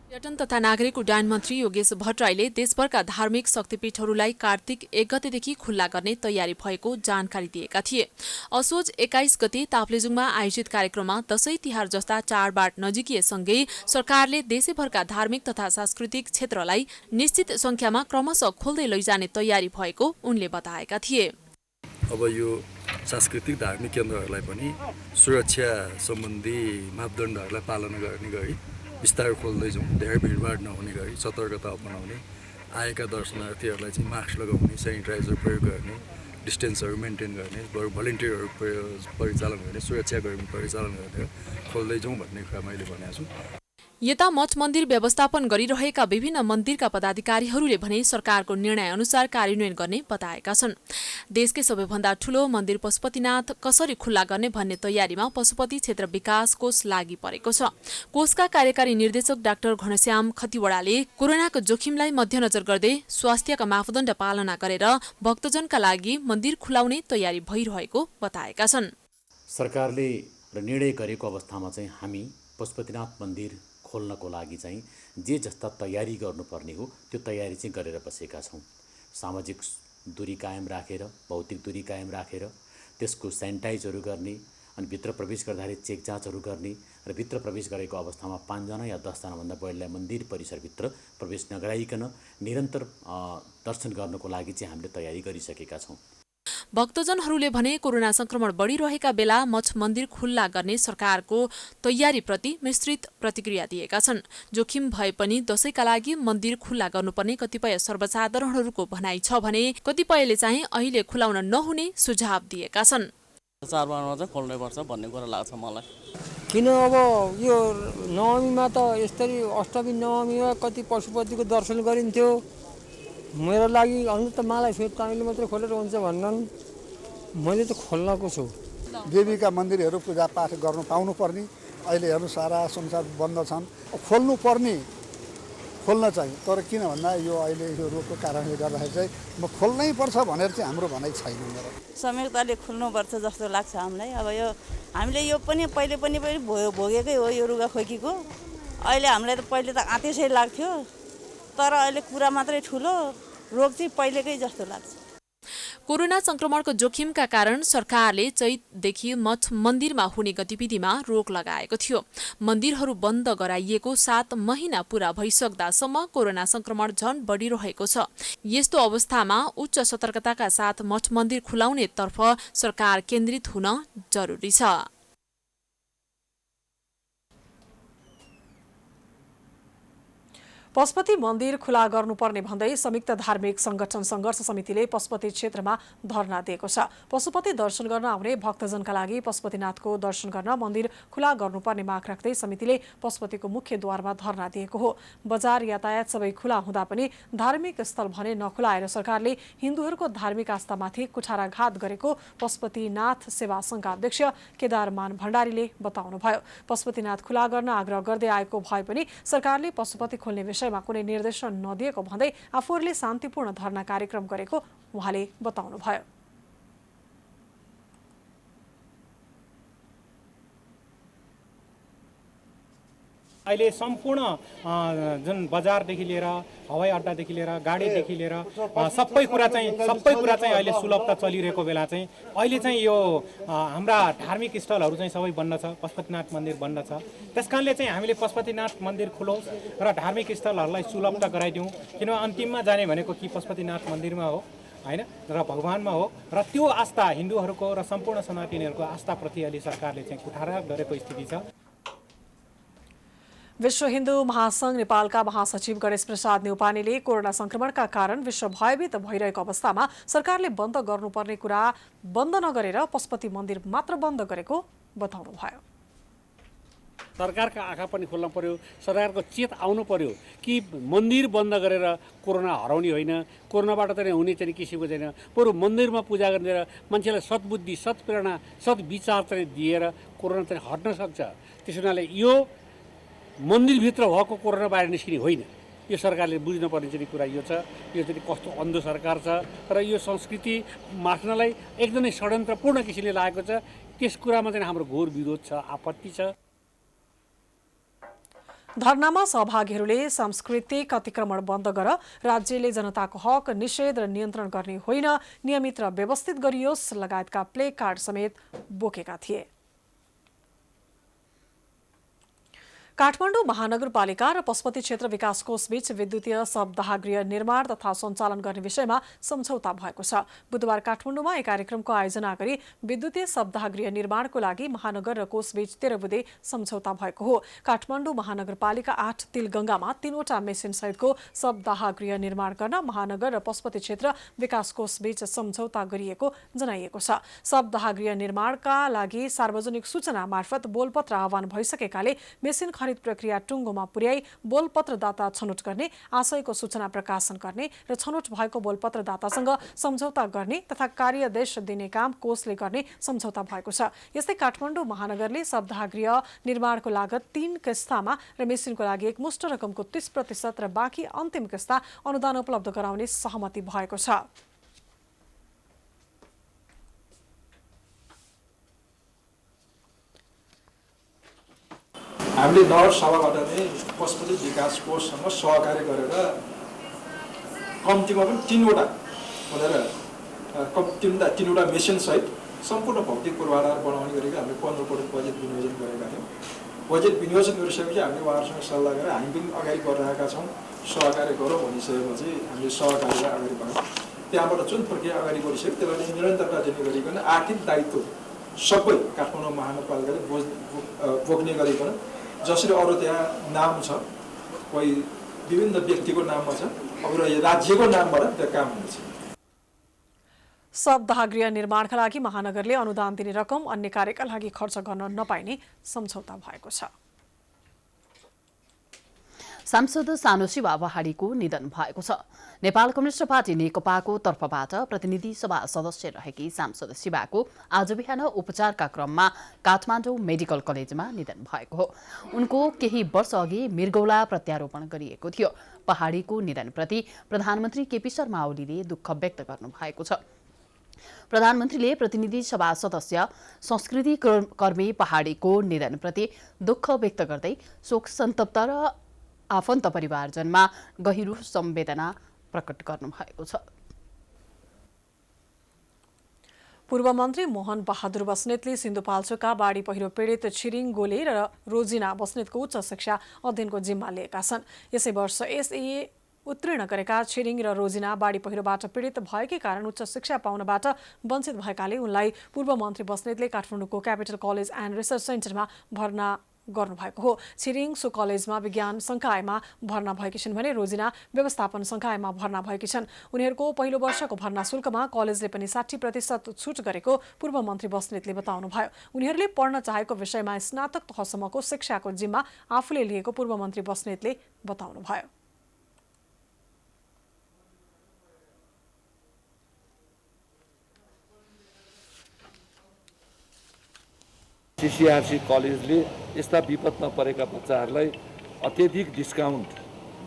पर्यटन तथा नागरिक उड्डयन मन्त्री योगेश भट्टराईले देशभरका धार्मिक शक्तिपीठहरूलाई कार्तिक 1 गतेदेखि खुल्ला गर्ने तयारी भएको जानकारी दिएका थिए। असोज 21 गते ताप्लेजुङमा आयोजित कार्यक्रममा दशैं तिहार जस्ता चाडबाड नजिकिएसँगै सरकारले देशैभरका धार्मिक तथा सांस्कृतिक क्षेत्रलाई निश्चित संख्यामा क्रमशः खोल्दै लैजाने तयारी भएको उनले बताएका थिए। अब यो सांस्कृतिक धार्मिक केन्द्रहरूलाई पनि सुरक्षा सम्बन्धी मापदण्डहरूलाई पालना गर्ने गरी बिस्तारै खोल्दै जाउँ। धेरै भिडभाड नहुने गरी सतर्कता अपनाउने, आएका दर्शनार्थीहरूलाई चाहिँ मास्क लगाउने, सेनिटाइजर प्रयोग गर्ने, डिस्टेन्सहरू मेन्टेन गर्ने, भलिन्टियरहरू परिचालन गर्ने, सुरक्षाकर्मी परिचालन गरेर खोल्दै जाउँ भन्ने कुरा मैले भनेको छु। यता मठ मन्दिर व्यवस्थापन गरिरहेका विभिन्न मन्दिरका पदाधिकारीहरूले भने सरकारको निर्णय अनुसार कार्यान्वयन गर्ने बताएका छन्। देशकै सबैभन्दा ठूलो मन्दिर पशुपतिनाथ कसरी खुल्ला गर्ने भन्ने तयारीमा पशुपति क्षेत्र विकास कोष लागि परेको छ। कोषका कार्यकारी निर्देशक डाक्टर घनश्याम खतिवड़ाले कोरोनाको जोखिमलाई मध्यनजर गर्दै स्वास्थ्यका मापदण्ड पालना गरेर भक्तजनका लागि मन्दिर खुलाउने तयारी भइरहेको बताएका छन्। सरकारले निर्णय गरेको अवस्थामा चाहिँ हामी पशुपतिनाथ मन्दिर खोल्नको लागि चाहिँ जे जस्ता तयारी गर्नुपर्ने हो त्यो तयारी चाहिँ गरेर बसेका छौँ। सामाजिक दूरी कायम राखेर, भौतिक दूरी कायम राखेर त्यसको सेनिटाइजहरू गर्ने, अनि भित्र प्रवेश गर्दाखेरि चेक जाँचहरू गर्ने र भित्र प्रवेश गरेको अवस्थामा 5 जना या 10 जनाभन्दा बढीलाई मन्दिर परिसरभित्र प्रवेश नगराइकन निरन्तर दर्शन गर्नको लागि चाहिँ हामीले तयारी गरिसकेका छौँ। भक्तजनहरूले भने कोरोना संक्रमण बढिरहेका बेला मठ मन्दिर खुल्ला गर्ने सरकारको तयारीप्रति मिश्रित प्रतिक्रिया दिएका छन्। जोखिम भए पनि दशैंका लागि मन्दिर खुल्ला गर्नुपर्ने कतिपय सर्वसाधारणहरूको भनाइ छ भने कतिपयले चाहिँ अहिले खुलाउन नहुने सुझाव दिएका छन्। चाडबाडमा चाहिँ खोल्नुपर्छ भन्ने कुरा लाग्छ मलाई। किन अब यो नवमीमा त यसरी अष्टमी नवमीमा कति पशुपतिको दर्शन गरिन्थ्यो। मेरो लागि अन्त त मलाई तपाईँले मात्रै खोलेर हुन्छ भन्नन्, मैले त खोल्नको छु। देवीका मन्दिरहरू पूजापाठ गर्नु पाउनुपर्ने, अहिले हेर्नु सारा संसार बन्द छन्। खोल्नु पर्ने खोल्न चाहिँ, तर किन भन्दा यो अहिले यो रोगको कारणले गर्दाखेरि चाहिँ म खोल्नै पर्छ भनेर चाहिँ हाम्रो भनाइ छैन। मेरो संयुक्तले खोल्नुपर्छ जस्तो लाग्छ हामीलाई। अब यो हामीले यो पनि पहिले पनि भोगेकै हो यो रुगा खोकीको। अहिले हामीलाई त पहिले त आँतेसै लाग्थ्यो, तर अहिले कुरा मात्रै ठुलो, रोग चाहिँ पहिलेकै जस्तो लाग्छ। कोरोना संक्रमणको जोखिमका कारण सरकारले चैतदेखि मठ मन्दिरमा हुने गतिविधिमा रोक लगाएको थियो। मन्दिरहरू बन्द गराइएको 7 महिना पूरा भइसक्दासम्म कोरोना संक्रमण झन बढिरहेको छ। यस्तो अवस्थामा उच्च सतर्कताका साथ मठ मन्दिर खुलाउनेतर्फ सरकार केन्द्रित हुन जरुरी छ। पशुपति मन्दिर खुला गर्नुपर्ने भन्दै संयुक्त धार्मिक संगठन संघर्ष समितिले पशुपति क्षेत्रमा धरना दिएको छ। पशुपति दर्शन गर्न आउने भक्तजनका लागि पशुपतिनाथको दर्शन गर्न मन्दिर खुला गर्नुपर्ने माग राख्दै समितिले पशुपतिको मुख्य द्वारमा धरना दिएको हो। बजार यातायात सबै खुला हुँदा पनि धार्मिक स्थल भने नखुलाएर सरकारले हिन्दूहरूको धार्मिक आस्थामाथि कुठाराघात गरेको पशुपतिनाथ सेवा संघका अध्यक्ष केदारमान भण्डारीले बताउनुभयो। पशुपतिनाथ खुला गर्न आग्रह गर्दै आएको भए पनि सरकारले पशुपति खोल्ने विषयमा कुनै निर्देशन नदिएको भन्दै आफूहरूले शान्तिपूर्ण धरना कार्यक्रम गरेको उहाँले बताउनुभयो। अहिले सम्पूर्ण जुन बजारदेखि लिएर हवाई अड्डादेखि लिएर गाडीदेखि लिएर सबै कुरा चाहिँ अहिले सुलभता चलिरहेको बेला चाहिँ अहिले चाहिँ यो हाम्रा धार्मिक स्थलहरू चाहिँ सबै बन्द छ। पशुपतिनाथ मन्दिर बन्द छ। त्यसकारणले चाहिँ हामीले पशुपतिनाथ मन्दिर खुलौँ र धार्मिक स्थलहरूलाई सुलभता गराइदिउँ। किनभने अन्तिममा जाने भनेको कि पशुपतिनाथ मन्दिरमा हो हैन र भगवानमा हो, र त्यो आस्था हिन्दूहरूको र सम्पूर्ण सनातनीहरूको आस्थाप्रति अहिले सरकारले चाहिँ कुठाराघात गरेको स्थिति छ। विश्व हिन्दू महासंघ नेपालका महासचिव गणेश प्रसाद न्यौपानेले कोरोना संक्रमणका कारण विश्व भयभीत भइरहेको अवस्थामा सरकारले बन्द गर्नुपर्ने कुरा बन्द नगरेर पशुपति मन्दिर मात्र बन्द गरेको बताउनुभयो। सरकारका आँखा पनि खोल्न पर्यो, सरकारको चेत आउनु पर्यो कि मन्दिर बन्द गरेर कोरोना हराउने होइन, कोरोनाबाट चाहिँ हुने चाहिँ किसिमको छैन। बरु मन्दिरमा पूजा गरेर मान्छेलाई सद्बुद्धि, सत्प्रेरणा, सद्विचार चाहिँ दिएर कोरोना चाहिँ हट्न सक्छ। त्यसो हुनाले यो मन्दिरभित्र भएको कोरोना बाहिर निस्किने होइन। यो सरकारले बुझ्नुपर्ने चाहिँ कुरा यो छ। यो चाहिँ कस्तो अन्धो सरकार छ र यो संस्कृति मार्नलाई एकदमै षड्यन्त्रपूर्ण किसिमले लागेको छ। त्यस कुरामा चाहिँ हाम्रो घोर विरोध छ, आपत्ति छ। धरनामा सहभागीहरूले सांस्कृतिक अतिक्रमण बन्द गर, राज्यले जनताको हक निषेध र नियन्त्रण गर्ने होइन, नियमित र व्यवस्थित गरियोस् लगायतका प्ले कार्ड समेत बोकेका थिए। काठमाडौँ महानगरपालिका र पशुपति क्षेत्र विकास कोषबीच विद्युतीय शवदाह निर्माण तथा सञ्चालन गर्ने विषयमा सम्झौता भएको छ। बुधबार काठमाडौँमा एक कार्यक्रमको आयोजना गरी विद्युतीय शवदाह निर्माणको लागि महानगर र कोषबीच 13 बुँदे सम्झौता भएको हो। काठमाडौँ महानगरपालिका 8 तिलगङ्गामा 3वटा मेसिन सहितको शवदाह निर्माण गर्न महानगर र पशुपति क्षेत्र विकास कोषबीच सम्झौता गरिएको जनाइएको छ। शवदाह निर्माणका लागि सार्वजनिक सूचना मार्फत बोलपत्र आह्वान भइसकेकाले मेसिन प्रक्रिया टुङ्गोमा पुर्याई बोलपत्रदाता छनौट गर्ने, आशयको सूचना प्रकाशन गर्ने र छनौट भएको बोलपत्रदातासँग सम्झौता गर्ने तथा कार्यादेश दिने काम कोषले गर्ने सम्झौता भएको छ। यस्तै काठमाडौँ महानगरले शवदाह निर्माणको लागत 3 किस्तामा र मेसिनको लागि एकमुष्ट रकमको 30% र बाँकी अन्तिम किस्ता अनुदान उपलब्ध गराउने सहमति भएको छ। हामीले नगर सभाबाट नै पशुपति विकास कोषसँग सहकार्य गरेर कम्तीमा पनि 3वटा भनेर तीनवटा मेसिन सहित सम्पूर्ण भौतिक पूर्वाधार बनाउने गरेको हामीले 15 करोड बजेट विनियोजन गरेका थियौँ। बजेट विनियोजन गरिसकेपछि हामीले उहाँहरूसँग सल्लाह गरेर हामी पनि अगाडि बढिरहेका छौँ, सहकार्य गरौँ भनिसकेपछि हामीले सहकार्यलाई अगाडि बढायौँ। त्यहाँबाट जुन प्रक्रिया अगाडि बढिसक्यो त्यसलाई निरन्तरता दिने गरिकन आर्थिक दायित्व सबै काठमाडौँ महानगरपालिकाले बोक्ने गरिकन जसरी अरू त्यहाँ नाम छ, कोही विभिन्न व्यक्तिको नाममा छ, अब राज्यको नामबाट त्यो काम हुनेछ। शवदाह निर्माणका लागि महानगरले अनुदान दिने रकम अन्य कार्यका लागि खर्च गर्न नपाइने सम्झौता भएको छ। सांसद सानु शिवा पहाडीको निधन भएको छ। नेपाल कम्युनिस्ट पार्टी नेकपाको तर्फबाट प्रतिनिधि सभा सदस्य रहेकी सांसद शिवाको आज बिहान उपचारका क्रममा काठमाडौँ मेडिकल कलेजमा निधन भएको हो। उनको केही वर्ष अघि मृगौला प्रत्यारोपण गरिएको थियो। पहाडीको निधनप्रति प्रधानमन्त्री केपी शर्मा ओलीले दुःख व्यक्त गर्नुभएको छ। प्रधानमन्त्रीले प्रतिनिधि सभा सदस्य संस्कृति कर्मी पहाडीको निधनप्रति दुःख व्यक्त गर्दै शोक सन्तप्त र आफन्त परिवारजनमा गहिरो संवेदना प्रकट गर्नुभएको छ। पूर्व मन्त्री मोहन बहादुर बस्नेतले सिन्धुपाल्चोकका बाढी पहिरो पीडित छिरिङ गोले र रोजिना बस्नेतको उच्च शिक्षा अध्ययनको जिम्मा लिएका छन्। यसै वर्ष एसए उत्तीर्ण गरेका छिरिङ र रोजिना बाढी पहिरोबाट पीडित भएकै कारण उच्च शिक्षा पाउनबाट वञ्चित भएकाले उनलाई पूर्व मन्त्री बस्नेतले काठमाडौँको क्यापिटल कलेज एन्ड रिसर्च सेन्टरमा भर्ना गर्नुभएको हो। छिरिङ सो कलेजमा विज्ञान संकायमा भर्ना भएकी छिन् भने रोजिना व्यवस्थापन संकायमा भर्ना भएकी छन्। उनीहरूको पहिलो वर्षको भर्ना शुल्कमा कलेजले पनि 60% छुट गरेको पूर्व मन्त्री बस्नेतले बताउनुभयो। उनीहरूले पढ्न चाहेको विषयमा स्नातक तहसम्मको शिक्षाको जिम्मा आफूले लिएको पूर्व मन्त्री बस्नेतले बताउनुभयो। सिसिआरसी कलेजले यस्ता विपदमा परेका बच्चाहरूलाई अत्यधिक डिस्काउन्ट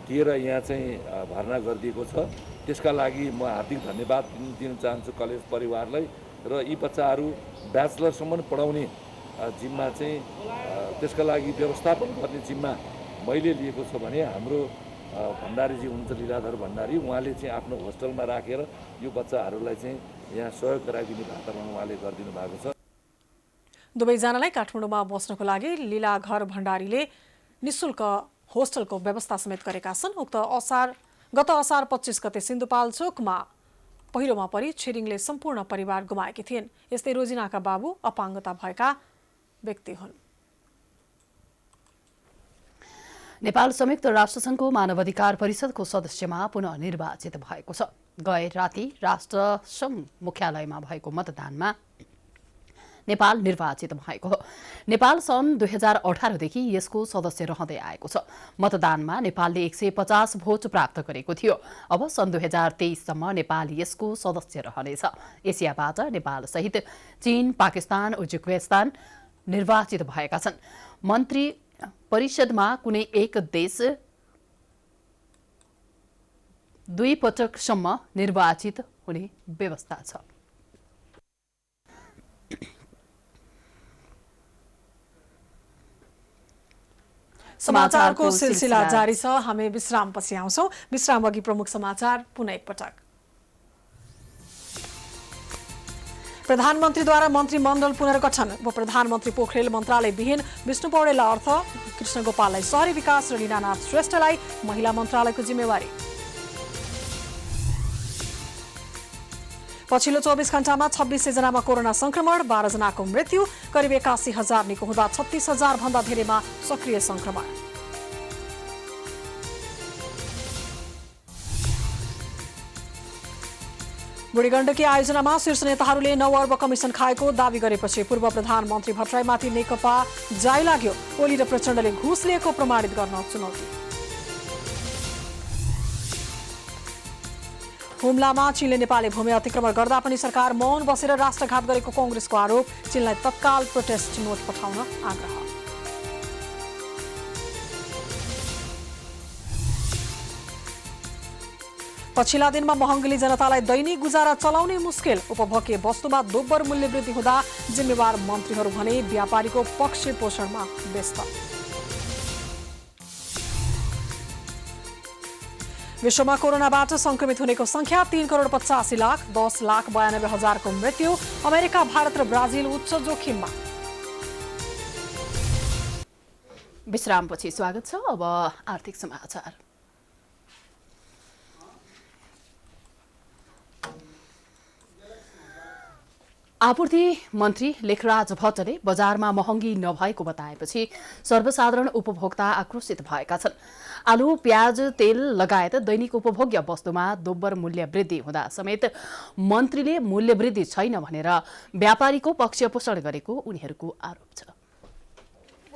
दिएर यहाँ चाहिँ भर्ना गरिदिएको छ। त्यसका लागि म हार्दिक धन्यवाद दिन चाहन्छु कलेज परिवारलाई र यी बच्चाहरू ब्याचलरसम्म पढाउने जिम्मा चाहिँ त्यसका लागि व्यवस्थापन गर्ने जिम्मा मैले लिएको छ भने हाम्रो भण्डारीजी हुनुहुन्छ लीलाधर भण्डारी, उहाँले चाहिँ आफ्नो होस्टेलमा राखेर यो बच्चाहरूलाई चाहिँ यहाँ सहयोग गराइदिने वातावरण उहाँले गरिदिनु भएको छ। दुवैजनालाई काठमाडौँमा बस्नको लागि लीलाघर भण्डारीले निःशुल्क होस्टलको व्यवस्था समेत गरेका छन्। गत असार 25 गते सिन्धुपाल्चोकमा पहिरोमा परि छिरिङले सम्पूर्ण परिवार गुमाएकी थिइन्। यस्तै रोजिनाका बाबु अपाङ्गता भएका व्यक्ति हुन्। नेपाल संयुक्त राष्ट्रसङ्घको मानवाधिकार परिषदको सदस्यमा पुनः निर्वाचित भएको छ। गए राति राष्ट्रसङ्घ मुख्यालयमा भएको मतदानमा नेपाल निर्वाचित भएको हो। नेपाल सन् 2018 देखि यसको सदस्य रहँदै आएको छ। मतदानमा नेपालले 150 भोट प्राप्त गरेको थियो। अब सन् 2023 सम्म नेपाल यसको सदस्य रहनेछ। एसियाबाट नेपाल सहित चीन, पाकिस्तान, उज्बेकिस्तान निर्वाचित भएका छन्। मन्त्री परिषदमा कुनै एक देश 2 पटकसम्म निर्वाचित हुने व्यवस्था छ। समाचारको सिलसिला जारी छ। हामी विश्रामपछि आउँछौं। विश्राम अघि प्रमुख समाचार पुनः एकपटक। प्रधानमन्त्रीद्वारा मन्त्रीमण्डल पुनर्गठन। उपप्रधानमन्त्री पोखरेल मन्त्रालय विहीन विष्णु पौडेल अर्थ, कृष्ण गोपाललाई शहरी विकास र लीलानाथ श्रेष्ठलाई महिला मन्त्रालयको जिम्मेवारी। पछिल्लो 24 घण्टामा 2600 जनामा कोरोना संक्रमण, 12 जनाको मृत्यु, करिब 81,000 निको हुँदा 36,000 भन्दा धेरैमा सक्रिय संक्रमण। बुढीगण्डकी आयोजनामा शीर्ष नेताहरूले 9 अर्ब कमिसन खाएको दावी गरेपछि पूर्व प्रधानमन्त्री भट्टराईमाथि नेकपा जाइ लाग्यो। ओली र प्रचण्डले घुस लिएको प्रमाणित गर्न चुनौती। हुम्लामा चीनले नेपाली भूमि अतिक्रमण गर्दा पनि सरकार मौन बसेर राष्ट्रघात गरेको कांग्रेसको आरोप। चीनलाई तत्काल प्रोटेस्ट नोट पठाउन आग्रह। पछिल्ला दिनमा महँगीले जनतालाई दैनिक गुजारा चलाउनै मुस्किल। उपभोग्य वस्तुमा दोब्बर मूल्य वृद्धि हुँदा जिम्मेवार मन्त्रीहरू भने व्यापारीको पक्ष पोषणमा व्यस्त। विश्वमा कोरोनाबाट संक्रमित हुनेको संख्या 3,85,00,000, 10,92,000 को मृत्यु। अमेरिका, भारत र ब्राजिल उच्च जोखिममा। विश्रामपछि स्वागत छ। अब आर्थिक समाचार। आपूर्ति मन्त्री लेखराज भट्टले बजारमा महँगी नभएको बताएपछि सर्वसाधारण उपभोक्ता आक्रोशित भएका छन्। आलु, प्याज, तेल लगायत दैनिक उपभोग्य वस्तुमा दोब्बर मूल्य वृद्धि हुँदा समेत मन्त्रीले मूल्य वृद्धि छैन भनेर व्यापारीको पक्ष पोषण गरेको उनीहरूको आरोप छ।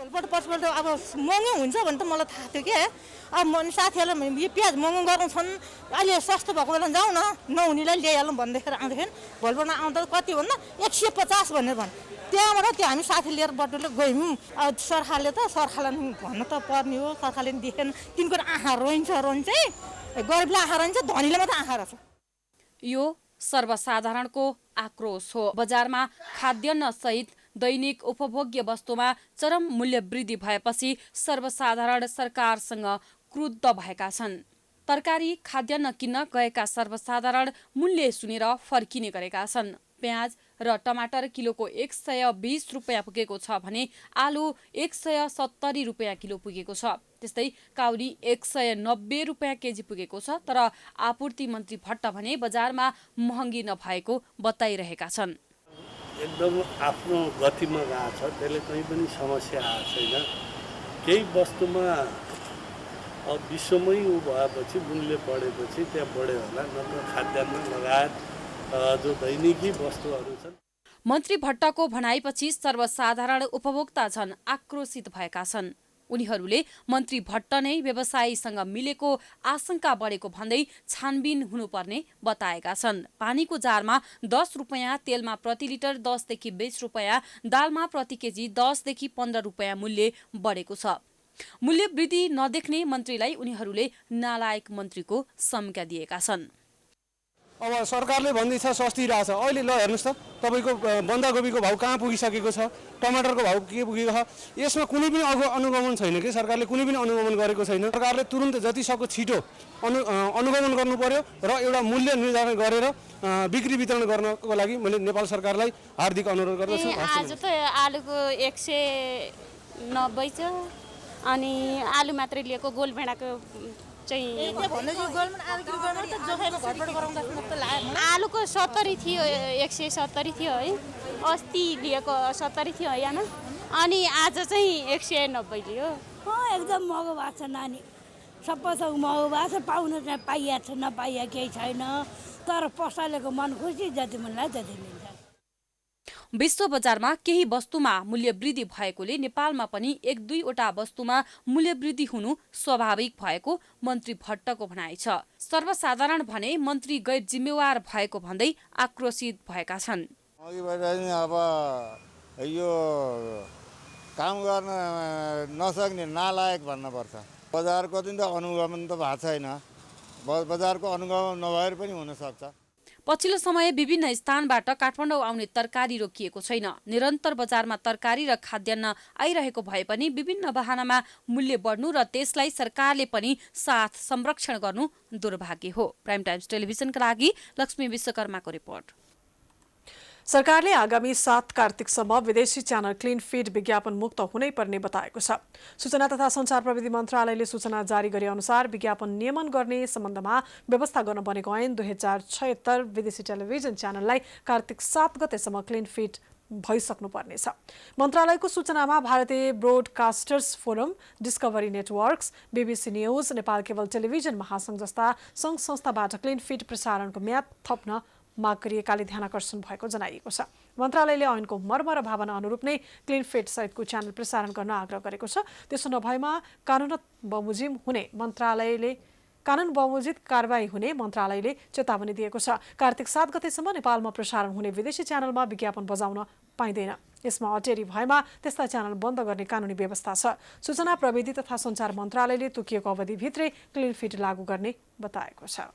पछिबाट अब महँगो हुन्छ भने त मलाई थाहा थियो क्या। अब साथीहरूलाई यो प्याज महँगो गर्नु छन्, अहिले सस्तो भएको बेला जाउँ न, नहुनेलाई ल्याइहालौँ भन्दाखेरि आउँदाखेरि भोलिपल्ट आउँदा कति भन्दा 150 भनेर भन्। त्यहाँबाट त्यो हामी साथी लिएर बटुले गयौँ। अब सरकारले त सरकारलाई भन्नु त पर्ने हो, सरकारले देखेन। तिनको आँखा रोइन्छ गरिबलाई आँखा रोइन्छ, धनीले मात्रै आँखा रोन्छ। यो सर्वसाधारणको आक्रोश हो। बजारमा खाद्यान्न सहित दैनिक उपभोग्य वस्तुमा चरम मूल्य वृद्धि भएपछि सर्वसाधारण सरकारसँग क्रुद्ध भएका छन्। तरकारी, खाद्यान्न किन्न गएका सर्वसाधारण मूल्य सुनेर फर्किने गरेका छन्। प्याज र टमाटर किलोको 120 रुपियाँ पुगेको छ भने आलु 170 रुपियाँ किलो पुगेको छ। त्यस्तै काउरी 190 रुपियाँ केजी पुगेको छ। तर आपूर्ति मन्त्री भट्ट भने बजारमा महँगी नभएको बताइरहेका छन्। एकदम आफ्नो गतिमा गएको छ, त्यसले कहीँ पनि समस्या आएको छैन। केही वस्तुमा अब विश्वमै उ भएपछि मूल्य बढेपछि त्यहाँ बढ्यो होला, नत्र खाद्यान्न लगायत जो दैनिकी वस्तुहरू छन्। मन्त्री भट्टको भनाइपछि सर्वसाधारण उपभोक्ता छन् आक्रोशित भएका छन्। उनीहरूले मन्त्री भट्ट नै व्यवसायीसँग मिलेको आशंका बढेको भन्दै छानबिन हुनुपर्ने बताएका छन्। पानीको जारमा 10 रुपियाँ, तेलमा प्रति लिटर 10 देखि 20 रुपियाँ, दालमा प्रति केजी 10 देखि 15 रुपियाँ मूल्य बढेको छ। मूल्य वृद्धि नदेख्ने मन्त्रीलाई उनीहरूले नालायक मन्त्रीको संज्ञा दिएका छन्। अब सरकारले भन्दैछ सस्तिरहेछ। अहिले ल हेर्नुहोस् त, तपाईँको बन्दाकोपीको भाउ कहाँ पुगिसकेको छ, टमाटरको भाउ के पुगेको छ। यसमा कुनै पनि अनुगमन छैन कि सरकारले कुनै पनि अनुगमन गरेको छैन। सरकारले तुरुन्त जति सक्दो छिटो अनुगमन गर्नु पर्यो र एउटा मूल्य निर्धारण गरेर बिक्री वितरण गर्नको लागि मैले नेपाल सरकारलाई हार्दिक अनुरोध गर्दछु। आज त आलुको 190 छ, अनि आलु मात्रै लिएको गोलभेडाको आलुको 70 थियो, 170 थियो है। अस्ति लिएको 70 थियो यहाँ, अनि आज चाहिँ 190 लियो। एकदम महँगो भएको छ नानी, सबै थोक महँगो भएको छ। पाउन चाहिँ पाइएको छ, नपाइया केही छैन। तर पसलेको मन खुसी, जति मन लाग्यो त्यति लिन्छ। विश्व बजारमा केही वस्तुमा मूल्य वृद्धि भएकोले नेपालमा पनि 1-2वटा वस्तुमा मूल्य वृद्धि हुनु स्वाभाविक भएको मन्त्री भट्टको भनाइ छ। सर्वसाधारण भने मन्त्री गैर जिम्मेवार भएको भन्दै आक्रोशित भएका छन्। अब यो काम गर्न नसक्ने नालायक भन्नुपर्छ। बजारको त अनुगमन त भएको छैन, बजारको अनुगमन नभएर पनि हुन सक्छ। पछिल्लो समय विभिन्न स्थानबाट काठमाडौँ आउने तरकारी रोकिएको छैन। निरन्तर बजारमा तरकारी र खाद्यान्न आइरहेको भए पनि विभिन्न बहानामा मूल्य बढ्नु र त्यसलाई सरकारले पनि साथ संरक्षण गर्नु दुर्भाग्य हो। प्राइम टाइम्स टेलिभिजनका लागि लक्ष्मी विश्वकर्माको रिपोर्ट। सरकारले आगामी 7 कार्तिकसम्म विदेशी च्यानल क्लिन फिड विज्ञापन मुक्त हुनै पर्ने बताएको छ। सूचना तथा सञ्चार प्रविधि मन्त्रालयले सूचना जारी गरे अनुसार विज्ञापन नियमन गर्ने सम्बन्धमा व्यवस्था गर्न बनेको ऐन 2076 विदेशी टेलिभिजन च्यानललाई कार्तिक 7 गतेसम्म क्लिन फिड भइसक्नुपर्नेछ। मन्त्रालयको सूचनामा भारतीय broadcasters forum, Discovery networks, BBC news, Nepal cable television महासंघ जस्ता संघ संस्थाबाट क्लिन फिड प्रसारणको म्याद थप्न माग गरिएकाले ध्यानाकर्षण भएको जनाइएको छ। मन्त्रालयले ऐनको मर्म र भावना अनुरूप नै क्लिन फिड सहितको च्यानल प्रसारण गर्न आग्रह गरेको छ। त्यसो नभएमा कानुन बमोजिम कारबाही हुने मन्त्रालयले चेतावनी दिएको छ। कार्तिक 7 गतेसम्म नेपालमा प्रसारण हुने विदेशी च्यानलमा विज्ञापन बजाउन पाइँदैन। यसमा अटेरी भएमा त्यस्ता च्यानल बन्द गर्ने कानुनी व्यवस्था छ। सूचना प्रविधि तथा सञ्चार मन्त्रालयले तोकिएको अवधिभित्रै क्लिन फिड लागू गर्ने बताएको छ।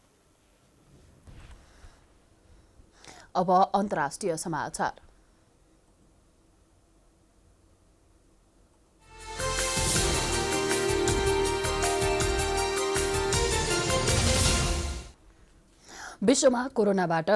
अब अन्तर्राष्ट्रिय समाचार। विश्वमा कोरोनाबाट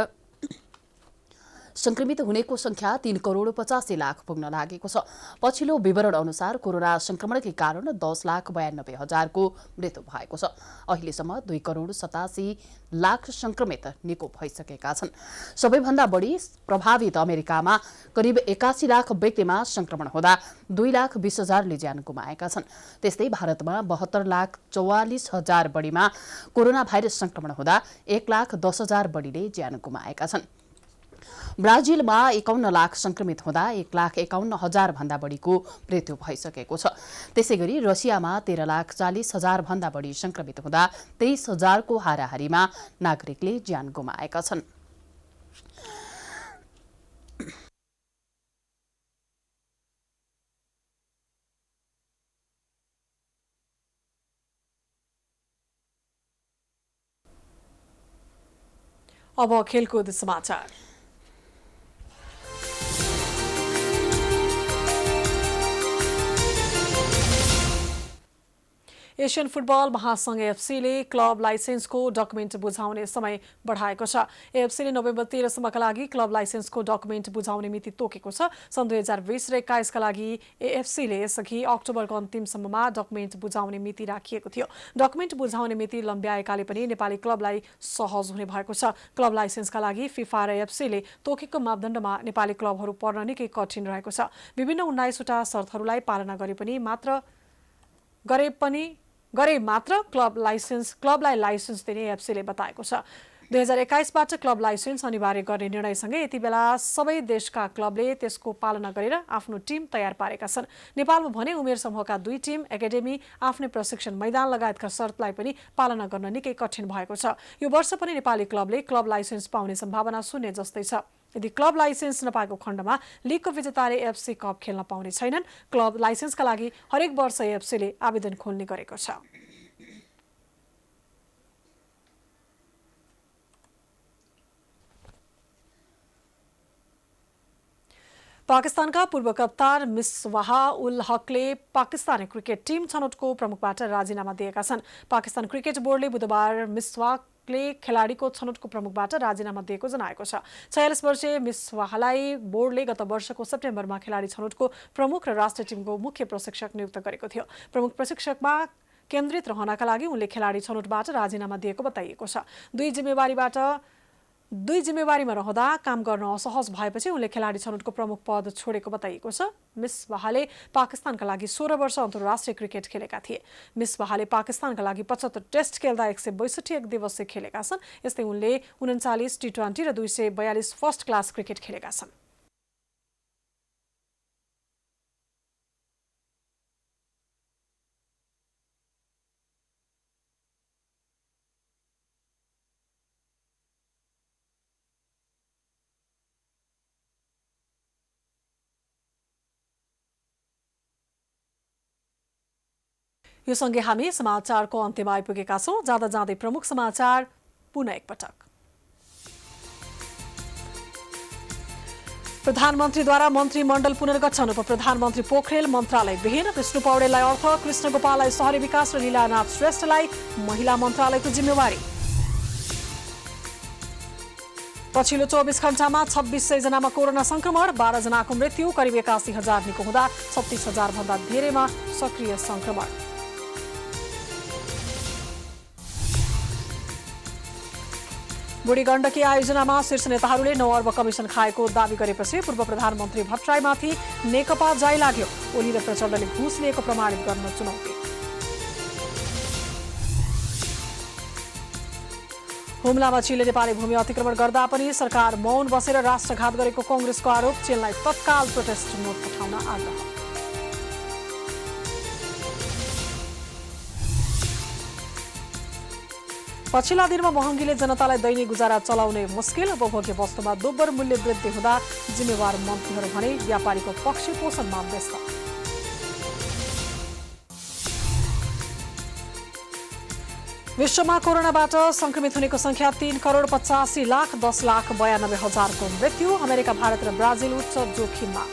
संक्रमित हुनेको संख्या 3,85,00,000 पुग्न लागेको छ। पछिल्लो विवरण अनुसार कोरोना संक्रमणकै कारण 10,92,000को मृत्यु भएको छ। अहिलेसम्म 2,87,00,000 संक्रमित निको भइसकेका छन्। सबैभन्दा बढी प्रभावित अमेरिकामा करिब 81,00,000 व्यक्तिमा संक्रमण हुँदा 2,20,000ले ज्यान गुमाएका छन्। त्यस्तै भारतमा 72,44,000 बढीमा कोरोना भाइरस संक्रमण हुँदा 1,10,000 बढीले ज्यान गुमाएका छन्। ब्राजिलमा 51,00,000 संक्रमित हुँदा 1,51,000 भन्दा बढीको मृत्यु भइसकेको छ। त्यसैगरी रसियामा 13,40,000 भन्दा बढी संक्रमित हुँदा 23,000 को हाराहारीमा नागरिकले ज्यान गुमाएका छन्। अब खेलकुद समाचार। एशियन फुटबल महासंघ एएफसीले क्लब लाइसेन्सको डकुमेन्ट बुझाउने समय बढाएको छ। एएफसीले नोभेम्बर 13 सम्मका लागि क्लब लाइसेन्सको डकुमेन्ट बुझाउने मिति तोकेको छ। सन् 2020 र 21 का लागि एएफसीले यसअघि अक्टोबरको अन्तिमसम्ममा डकुमेन्ट बुझाउने मिति राखिएको थियो। डकुमेन्ट बुझाउने मिति लम्ब्याएकाले पनि नेपाली क्लबलाई सहज हुने भएको छ। क्लब लाइसेन्सका लागि फिफा र एएफसीले तोकेको मापदण्डमा नेपाली क्लबहरू पर्न निकै कठिन रहेको छ। विभिन्न 19वटा शर्तहरूलाई पालना गरे मात्र क्लबलाई लाइसेन्स दिने एएफसीले बताएको छ। 2021बाट क्लब लाइसेन्स अनिवार्य गर्ने निर्णयसँगै यति बेला सबै देशका क्लबले त्यसको पालना गरेर आफ्नो टिम तयार पारेका छन्। नेपालमा भने उमेर समूहका 2 टिम, एकाडेमी, आफ्नै प्रशिक्षण मैदान लगायतका शर्तलाई पनि पालना गर्न निकै कठिन भएको छ। यो वर्ष पनि नेपाली क्लबले क्लब लाइसेन्स पाउने सम्भावना शून्य जस्तै छ। यदि क्लब लाइसेन्स नपाएको खण्डमा लिगको विजेताले एएफसी कप खेल्न पाउने छैनन्। क्लब लाइसेन्सका लागि हरेक वर्ष एएफसीले आवेदन खोल्ने गरेको छ। पाकिस्तानका पूर्व कप्तान मिसबाह उल हकले पाकिस्तानी क्रिकेट टिम छनौटको प्रमुखबाट राजीनामा दिएका छन्। पाकिस्तान क्रिकेट बोर्डले बुधबार मिसबाहले खेलाडीको छनौटको प्रमुखबाट राजीनामा दिएको जनाएको छ। 46 वर्षीय मिसबाहलाई बोर्डले गत वर्षको सेप्टेम्बरमा खेलाडी छनौटको प्रमुख र राष्ट्रिय टिमको मुख्य प्रशिक्षक नियुक्त गरेको थियो। प्रमुख प्रशिक्षकमा केन्द्रित रहनका लागि उनले खेलाडी छनौटबाट राजीनामा दिएको बताइएको छ। दुई जिम्मेवारीमा रहँदा काम गर्न असहज भएपछि उनले खेलाडी छनौटको प्रमुख पद छोडेको बताइएको छ। मिसबाहले पाकिस्तानका लागि 16 वर्ष अन्तर्राष्ट्रिय क्रिकेट खेलेका थिए। मिसबाहले पाकिस्तानका लागि 75 टेस्ट खेल्दा 162 एकदिवसीय खेलेका छन्। यस्तै उनले 39 टी20 र 242 फर्स्ट क्लास क्रिकेट खेलेका छन्। यो सँगै हामी समाचारको अन्त्यमा आइपुगेका छौं। जाँदा जाँदै प्रमुख समाचार पुनः एकपटक। प्रधानमन्त्रीद्वारा मन्त्रीमण्डल पुनर्गठन उप प्रधानमन्त्री पोखरेल मन्त्रालय विहीन विष्णु पौडेललाई अर्थ कृष्ण गोपाललाई शहरी विकास र लीलानाथ श्रेष्ठलाई महिला मन्त्रालयको जिम्मेवारी पछिल्लो 24 घण्टामा 2600 जनामा कोरोना संक्रमण 12 जनाको मृत्यु करिब 81,000 निको हुँदा 36,000 भन्दा धेरैमा सक्रिय संक्रमण बुढी गण्डकी आयोजनामा शीर्ष नेताहरूले 9 अर्ब कमिसन खाएको दावी गरेपछि पूर्व प्रधानमन्त्री भट्टराईमाथि नेकपा जाइ लाग्यो ओली र प्रचण्डले घुस लिएको प्रमाणित गर्न चुनौती हुम्लामा चीनले नेपाली भूमि अतिक्रमण गर्दा पनि सरकार मौन बसेर राष्ट्रघात गरेको कांग्रेसको आरोप चीनलाई तत्काल प्रोटेस्ट नोट पठाउन आग्रह पछिल्ला दिनमा महँगीले जनतालाई दैनिक गुजारा चलाउने मुस्किल उपभोग्य वस्तुमा दोब्बर मूल्य वृद्धि हुँदा जिम्मेवार मन्त्रीहरू भने व्यापारीको पक्ष पोषणमा व्यस्त विश्वमा कोरोनाबाट संक्रमित हुनेको संख्या 3,85,10,92,000 को मृत्यु अमेरिका भारत र ब्राजिल उच्च जोखिममा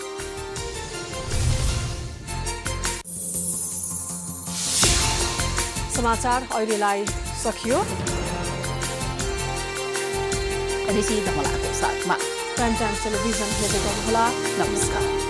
समाचार अहिलेलाई सकियो ऋषि धमलाको साथमा प्राइम टाइम टेलिभिजन हेर्दै गर्नुहोला नमस्कार